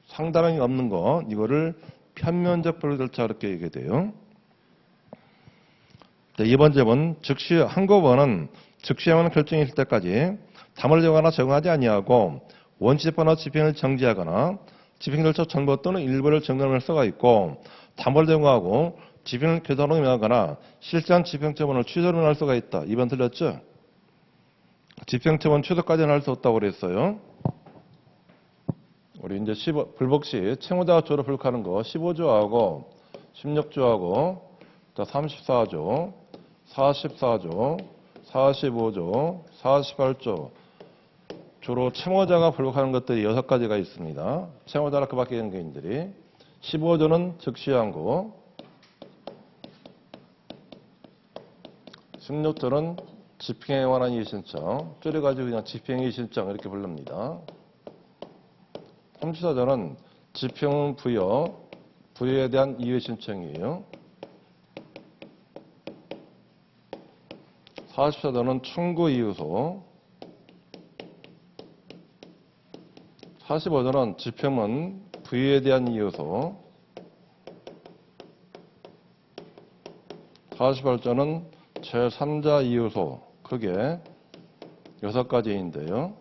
상대방이 없는 거, 이거를 편면적 블록 절차 이렇게 얘기해야 돼요. 네, 2번 질문. 항고법원은 즉시행하는 결정이 있을 때까지 담을 제거하거나 적용하지 아니하고 원시재판으로 집행을 정지하거나 집행 절차 전부 또는 일부를 정지할 수가 있고 담을 제공하고 집행을 교사로 명하거나 실시한 집행처분을 취소로 할 수가 있다. 2번 틀렸죠? 집행처분 취소까지는 할 수 없다고 그랬어요. 우리 이제 불복시 채무자가 조로 불복하는 거 15조하고 16조하고 34조, 44조, 45조, 48조 주로 채무자가 불복하는 것들이 6가지가 있습니다. 채무자나 그 밖의 개인들이 15조는 즉시항고, 16조는 집행에 관한 이의신청, 줄여가지고 그냥 집행이의신청 이렇게 부릅니다. 34조는 집행 부여에 대한 이의신청이에요. 44조는 청구이유소, 45조는 집행은 부여에 대한 이유소, 48조는 제3자 이유소, 크게 6가지인데요.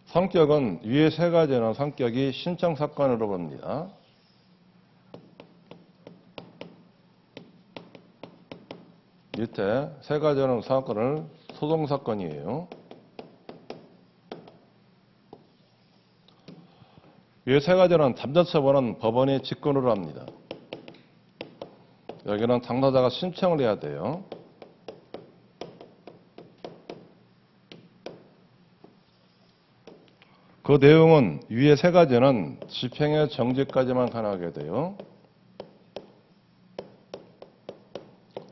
성격은 위에 3가지는 성격이 신청사건으로 봅니다. 밑에 3가지는 사건을 소송사건이에요. 위에 3가지는 잠재처분은 법원이 직권으로 합니다. 여기는 당사자가 신청을 해야 돼요. 그 내용은 위에 3가지는 집행의 정지까지만 가능하게 돼요.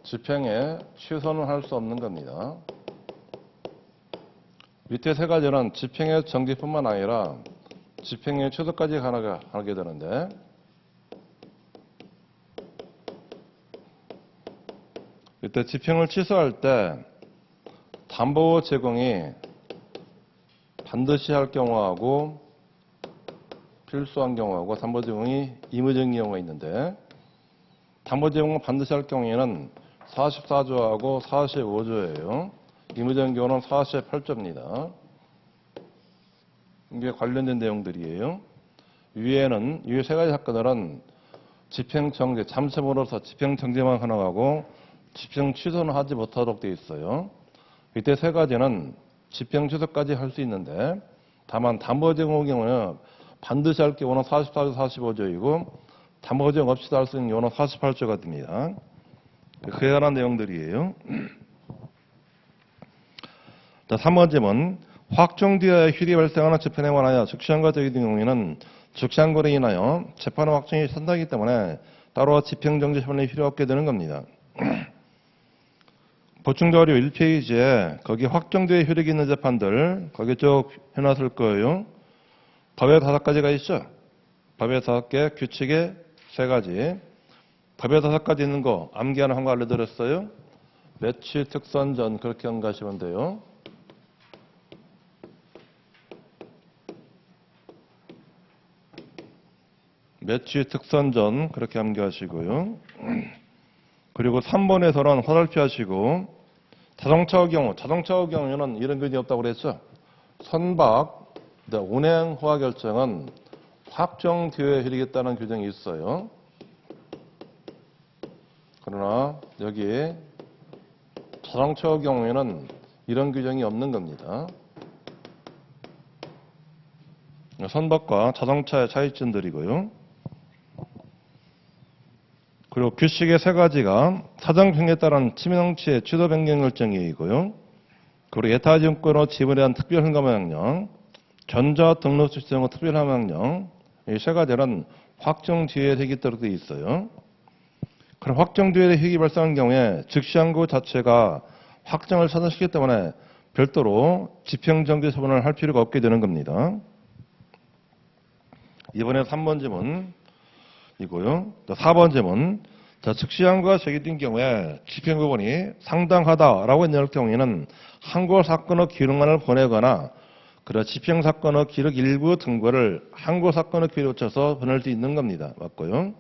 집행에 취소는 할 수 없는 겁니다. 밑에 3가지는 집행의 정지뿐만 아니라 집행의 취소까지 가능하게 되는데 이때 집행을 취소할 때 담보 제공이 반드시 할 경우하고 필수한 경우하고 담보 제공이 의무적인 경우가 있는데 담보 제공을 반드시 할 경우에는 44조하고 45조예요. 의무적인 경우는 48조입니다. 이게 관련된 내용들이에요. 위에는 이 세 가지 사건들은 집행정지, 잠시으로서 집행정지만 가능하고 집행 취소는 하지 못하도록 되어 있어요. 이때 세 가지는 집행 취소까지 할 수 있는데 다만 담보제공의 경우는 반드시 할 경우는 44조, 45조이고 담보제공 없이도 할 수 있는 경우는 48조가 됩니다. 그에 관한 내용들이에요. 자, 3번쯤은 확정되어야 휴리 발생하는 집행에 관하여 즉시한과 제기 등 경우에는 즉시한거로 인하여 재판의 확정이 산다기 때문에 따로 집행정지 처분이 필요 없게 되는 겁니다. 보충자료 1페이지에 거기 확정되어 효력이 있는 재판들 거기 쭉 해놨을 거예요. 법에 5가지가 있죠. 법에 5개, 규칙에 3가지. 법에 5가지 있는 거 암기하는 한 거 알려드렸어요. 매치 특선전 그렇게 암기하시면 돼요. 매치 특선전 그렇게 암기하시고요. 그리고 3번에서는 화살표 하시고 자동차의 경우에는 이런 규정이 없다고 그랬죠. 선박, 운행 허가 결정은 확정 뒤에 해리겠다는 규정이 있어요. 그러나 여기 자동차의 경우에는 이런 규정이 없는 겁니다. 선박과 자동차의 차이점들이고요. 그리고 규칙의 3가지가 사정평에 따른 침해정치의 취소 변경 결정이고요. 그리고 예타증권의 지불에 대한 특별허가명령, 전자등록 수수의 특별허가명령, 이 3가지는 확정 뒤에 해기 있도록 되어 있어요. 그럼 확정 뒤에 해기 발생한 경우에 즉시항고 자체가 확정을 차단시키기 때문에 별도로 집행정지 처분을 할 필요가 없게 되는 겁니다. 이번에 3번 질문 이고요. 4번 질문. 즉시항고가 제기된 경우에 집행부분이 상당하다라고 인정할 경우에는 항고 사건의 기록만을 보내거나 집행 사건의 기록 일부 등본을 항고 사건의 기록에 붙여서 보낼 수 있는 겁니다. 맞고요.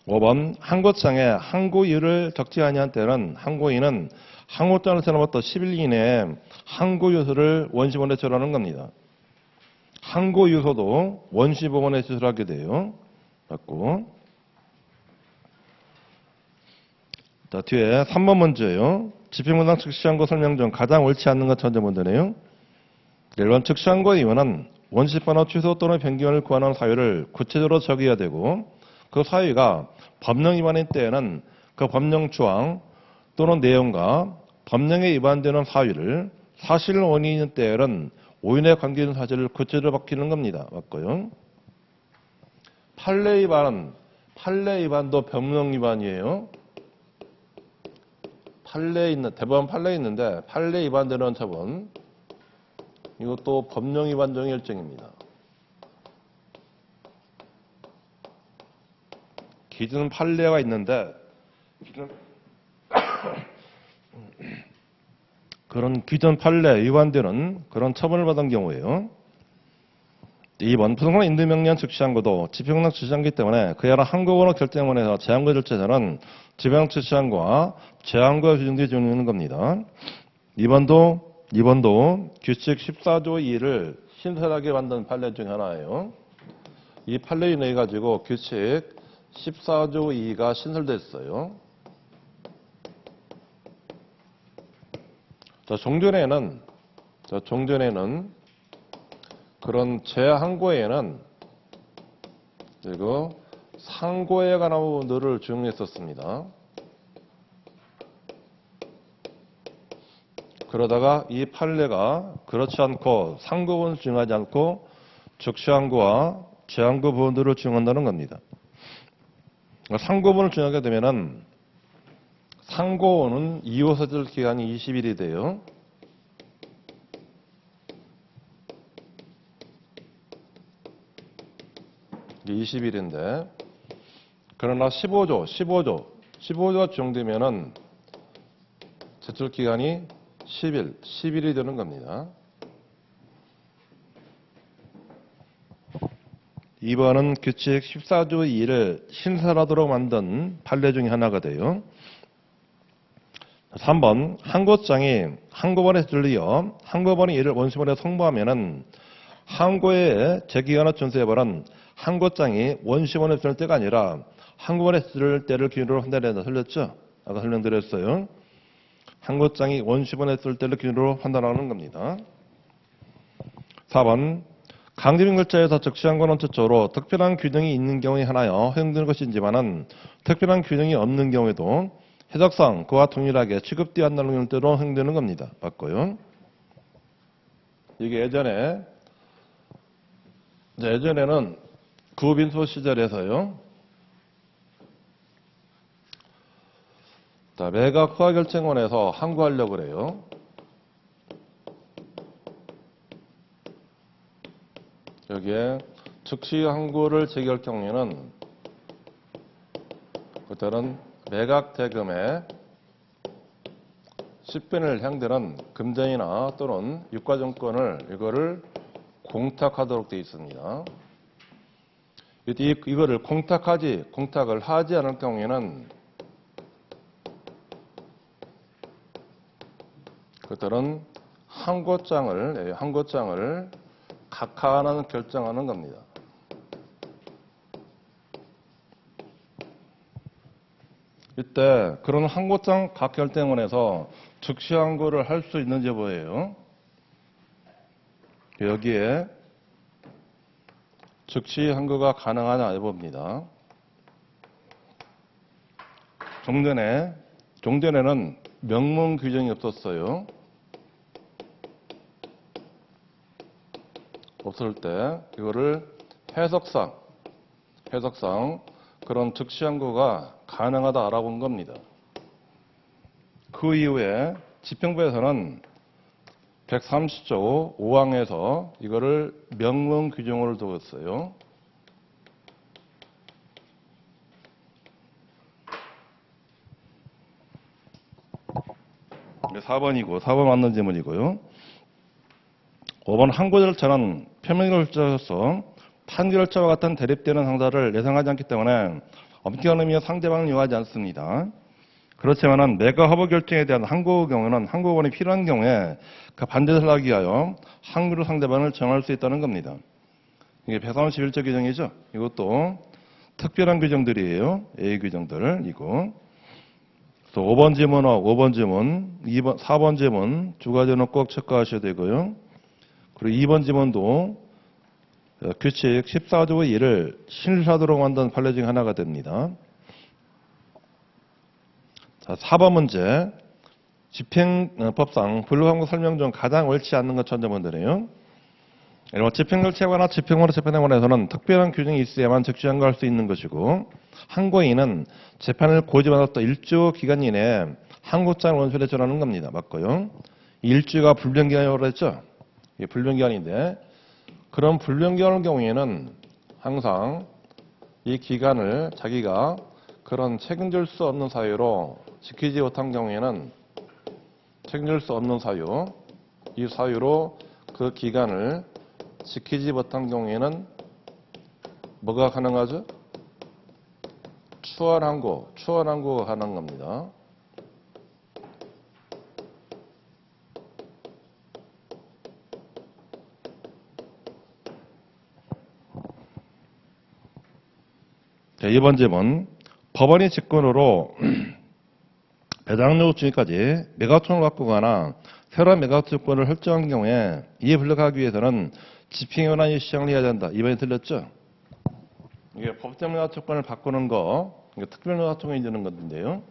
5번 항고장에 항고 이유를 적지 아니한 때는 항고인은 항고장을 지나부터 10일 이내에 항고 유서를 원시본에 제출하는 겁니다. 항고 유서도 원시본에 제출하게 돼요. 맞고. 자, 뒤에 3번 문제예요. 집행부당 즉시항고 설명 중 가장 옳지 않는 것 전제 문제네요. 일반 즉시항고의 이유는 원시판호 취소 또는 변경을 구하는 사유를 구체적으로 적어야 되고 그 사유가 법령 위반인 때에는 그 법령 조항 또는 내용과 법령에 위반되는 사유를 사실 원인인 때에는 오인에 관계있는 사실을 구체적으로 밝히는 겁니다. 맞고요. 판례 위반도 법령 위반이에요. 대법원 판례 있는데 판례 위반되는 처분 이것도 법령 위반 중 일정입니다. 기존 판례가 있는데 그런 기존 판례 위반되는 그런 처분을 받은 경우에요. 2번 부동산 인도명령 즉시항고도 집행부당 즉시항고이기 때문에 그에 따라 항고번호 결정원에서 제항고 절차자는 집행부당 즉시항고와 제항고가 규정되어 적용되는 겁니다. 2번도 규칙 14조 2를 신설하게 만든 판례 중 하나예요. 이 판례에 인해 가지고 규칙 14조 2가 신설됐어요. 자, 종전에는 그런 제항고에는 그리고 상고에 관한 부분들을 적용했었습니다. 그러다가 이 판례가 그렇지 않고 상고부분을 적용하지 않고 즉시항고와 제항고 부분들을 적용한다는 겁니다. 상고부분을 적용하게 되면은 상고는 이호서절 기간이 20일이 돼요. 이게 20일인데 그러나 15조가 적용되면은 제출 기간이 10일이 되는 겁니다. 2번은 규칙 14조 2를 신설하도록 만든 판례 중에 하나가 돼요. 3번 항고장이 항고번에 들리어 항고번이 이를 원시본에 송부하면은 항고에 재기간을 준수해버린 항고장이 원시원에 쓸 때가 아니라 항고원에 쓸 때를 기준으로 판단한다. 틀렸죠? 아까 설명드렸어요. 항고장이 원시원에 쓸 때를 기준으로 판단하는 겁니다. 4번 강제빈 글자에서 적시항고는 최초로 특별한 규정이 있는 경우에 하나여 허용되는 것이지만은 특별한 규정이 없는 경우에도 해석상 그와 동일하게 취급되어야 한다는 뜻으로 허용되는 겁니다. 맞고요. 이게 예전에는 구빈소 시절에서요. 자, 매각 허가결정원에서 항고하려고 그래요. 여기에 즉시 항고를 제기할 경우에는 그때는 매각 대금의 10분을 향되는 금전이나 또는 유가증권을 이거를 공탁하도록 되어 있습니다. 이거를 공탁을 하지 않을 경우에는 그들은 항고장을 각하하는 결정하는 겁니다. 이때 그런 항고장 각결정원에서 즉시 항고를 할 수 있는지 뭐예요? 여기에 즉시 항고가 가능하냐 해봅니다. 종전에는 명문 규정이 없었어요. 없을 때 이거를 해석상 그런 즉시 항고가 가능하다 알아본 겁니다. 그 이후에 집행부에서는 130조 5항에서 이거를 명문 규정으로 두었어요. 4번 맞는 질문이고요. 5번 항고 절차는 표명 절차로서 판결 절차와 같은 대립되는 상사를 예상하지 않기 때문에 엄격한 의미의 상대방을 요하지 않습니다. 그렇지만은 매각 허브 결정에 대한 항고 경우는 항고권이 필요한 경우에 그 반대를 하기 위하여 항고로 상대방을 정할 수 있다는 겁니다. 이게 131조 규정이죠. 이것도 특별한 규정들이에요. A 규정들이고. 5번 지문하고 5번 지문, 4번 지문 두 가지는 꼭 체크하셔야 되고요. 그리고 2번 지문도 규칙 14조의 1을 실사하도록 만든 판례 중 하나가 됩니다. 자, 4번 문제. 집행법상 불구항고 설명 중 가장 옳지 않는 것 천자문들이에요. 집행절차거나 집행으로 재판에 관해서는 특별한 규정이 있어야만 즉시 항고할 수 있는 것이고 항고인은 재판을 고지받았던 일주 기간 이내에 항고장을 원소에 전하는 겁니다. 맞고요. 일주가 불변기간이라고 했죠. 이게 불변기간인데 그런 불변기간의 경우에는 항상 이 기간을 자기가 그런 책임질 수 없는 사유로 지키지 못한 경우에는 책임질 수 없는 사유, 이 사유로 그 기간을 지키지 못한 경우에는 뭐가 가능하죠? 추월항고가 가능한 겁니다. 자, 2번 질문. 법원이 직권으로 배당료 중위까지 매각권을 갖고 가나 새로운 매각권을 설정한 경우에 이에 불력하기 위해서는 집행위원회의 시행을 해야 된다. 이번에 들렸죠? 이게 법정 매각권을 바꾸는 거, 이게 특별 매각권이 되는 건데요.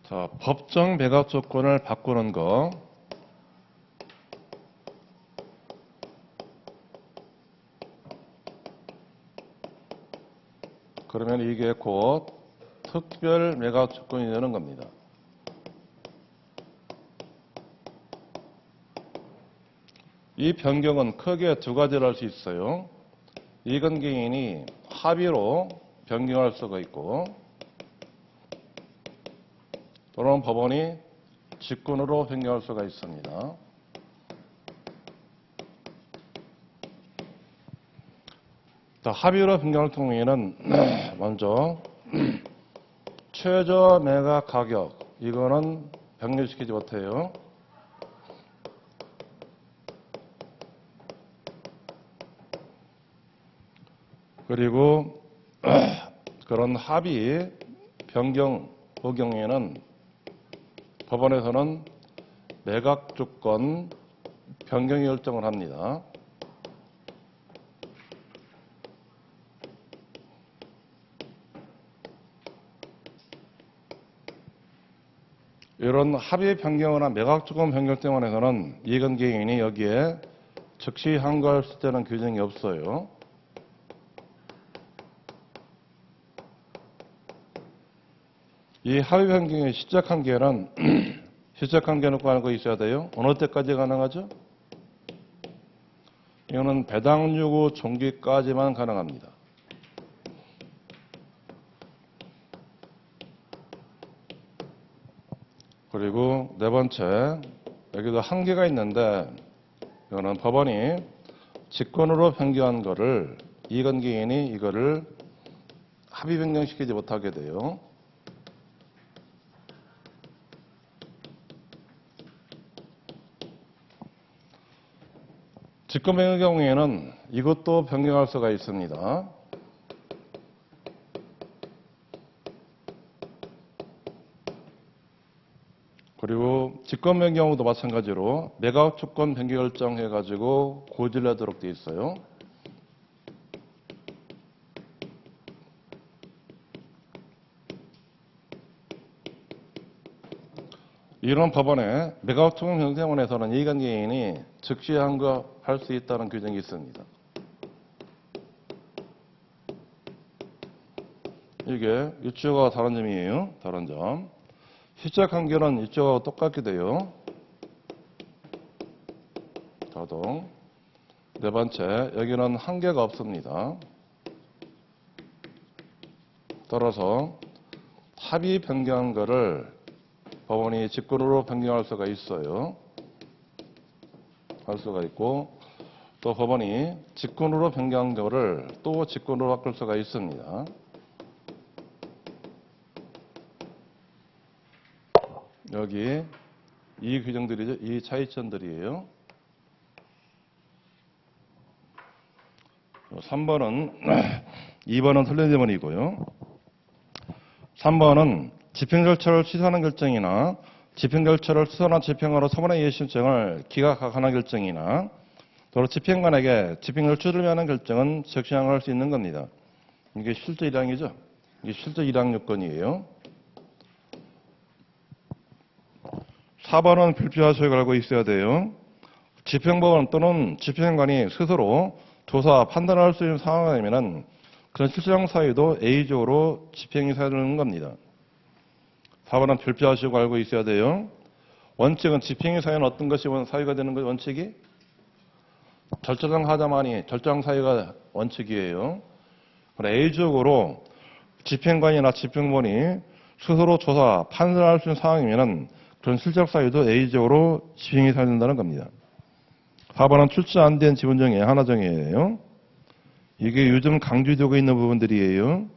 자, 법정 매각 조건을 바꾸는 거. 그러면 이게 곧 특별 매각 조건이 되는 겁니다. 이 변경은 크게 두 가지를 할 수 있어요. 이건개인이 합의로 변경할 수가 있고 또는 법원이 직권으로 변경할 수가 있습니다. 자, 합의로 변경할 경우에는 먼저 최저 매각 가격 이거는 병렬시키지 못해요. 그리고 그런 합의 변경 경우에는 법원에서는 매각 조건 변경 결정을 합니다. 이런 합의 변경이나 매각 조건 변경 때문에서는 이익관계인이 여기에 즉시 항고할 수 있다는 규정이 없어요. 이 합의 변경의 시작 한계는 시작 한계는 꼭 알고 있어야 돼요. 어느 때까지 가능하죠? 이거는 배당 요구 종기까지만 가능합니다. 그리고 네 번째, 여기도 한계가 있는데 이거는 법원이 직권으로 변경한 거를 이익관계인이 이거를 합의 변경시키지 못하게 돼요. 직권 변경의 경우에는 이것도 변경할 수가 있습니다. 그리고 직권 변경 경우도 마찬가지로 매각 조건 변경 결정해가지고 고질하도록 되어 있어요. 이런 법원에 매각 조건 변경 때문에서는 이익관계인이 즉시 항고할 수 있다는 규정이 있습니다. 이게 이쪽과 다른 점이에요. 다른 점. 시작 한계는 이쪽하고 똑같게 돼요. 자동. 네 번째, 여기는 한계가 없습니다. 따라서 합의 변경한 거를 법원이 직권으로 변경할 수가 있어요. 할 수가 있고, 또 법원이 직권으로 변경한 거를 또 직권으로 바꿀 수가 있습니다. 여기 이 규정들이죠. 이 차이점들이에요. 3번은 2번은 틀린 지문이고요. 3번은 집행절차를 취소하는 결정이나 집행절차를 취소한 집행관으로 소관의 이해신청을 기각하는 결정이나 또 집행관에게 집행을 취소하는 결정은 즉시 항고할 수 있는 겁니다. 이게 실제 일항이죠. 이게 실제 일항 요건이에요. 4번은 불필요한 소액을 알고 있어야 돼요. 집행법원 또는 집행관이 스스로 조사, 판단할 수 있는 상황이 되면 그런 실수령 사유도 A적으로 집행이 사유되는 겁니다. 4번은 별표하시고 알고 있어야 돼요. 원칙은 집행의 사유는 어떤 것이 사유가 되는 거 원칙이? 절차상 하자만이 절차상 사유가 원칙이에요. A적으로 집행관이나 집행본이 스스로 조사, 판단할 수 있는 상황이면 그런 실적 사유도 A적으로 집행이 사유된다는 겁니다. 4번은 출제 안 된 지문정의 하나정의예요. 이게 요즘 강조되고 있는 부분들이에요.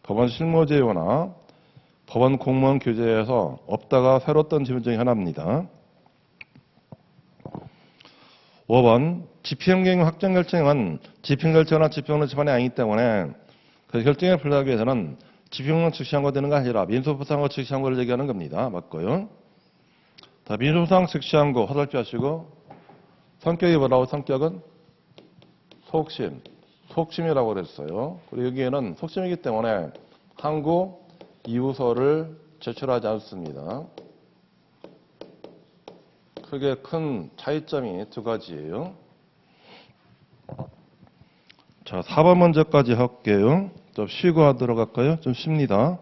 법원 실무제도나 법원 공무원 교재에서 없다가 새로 떴던 지문 중에 하나입니다. 5번 집행경영 확정 결정은 집행절차나 집행론 집안이 아니기 때문에 그 결정에 불리하기 위해서는 집행론 즉시 항고되는 게 아니라 민소부상과 즉시 항고를 얘기하는 겁니다. 맞고요. 민소부상 즉시 항고 화살표 하시고 성격이 뭐라고 성격은? 속심. 속심이라고 그랬어요. 그리고 여기에는 속심이기 때문에 항고 이유서를 제출하지 않습니다. 크게 큰 차이점이 두 가지예요. 자, 4번 문제까지 할게요. 좀 쉬고 하도록 할까요? 좀 쉽니다.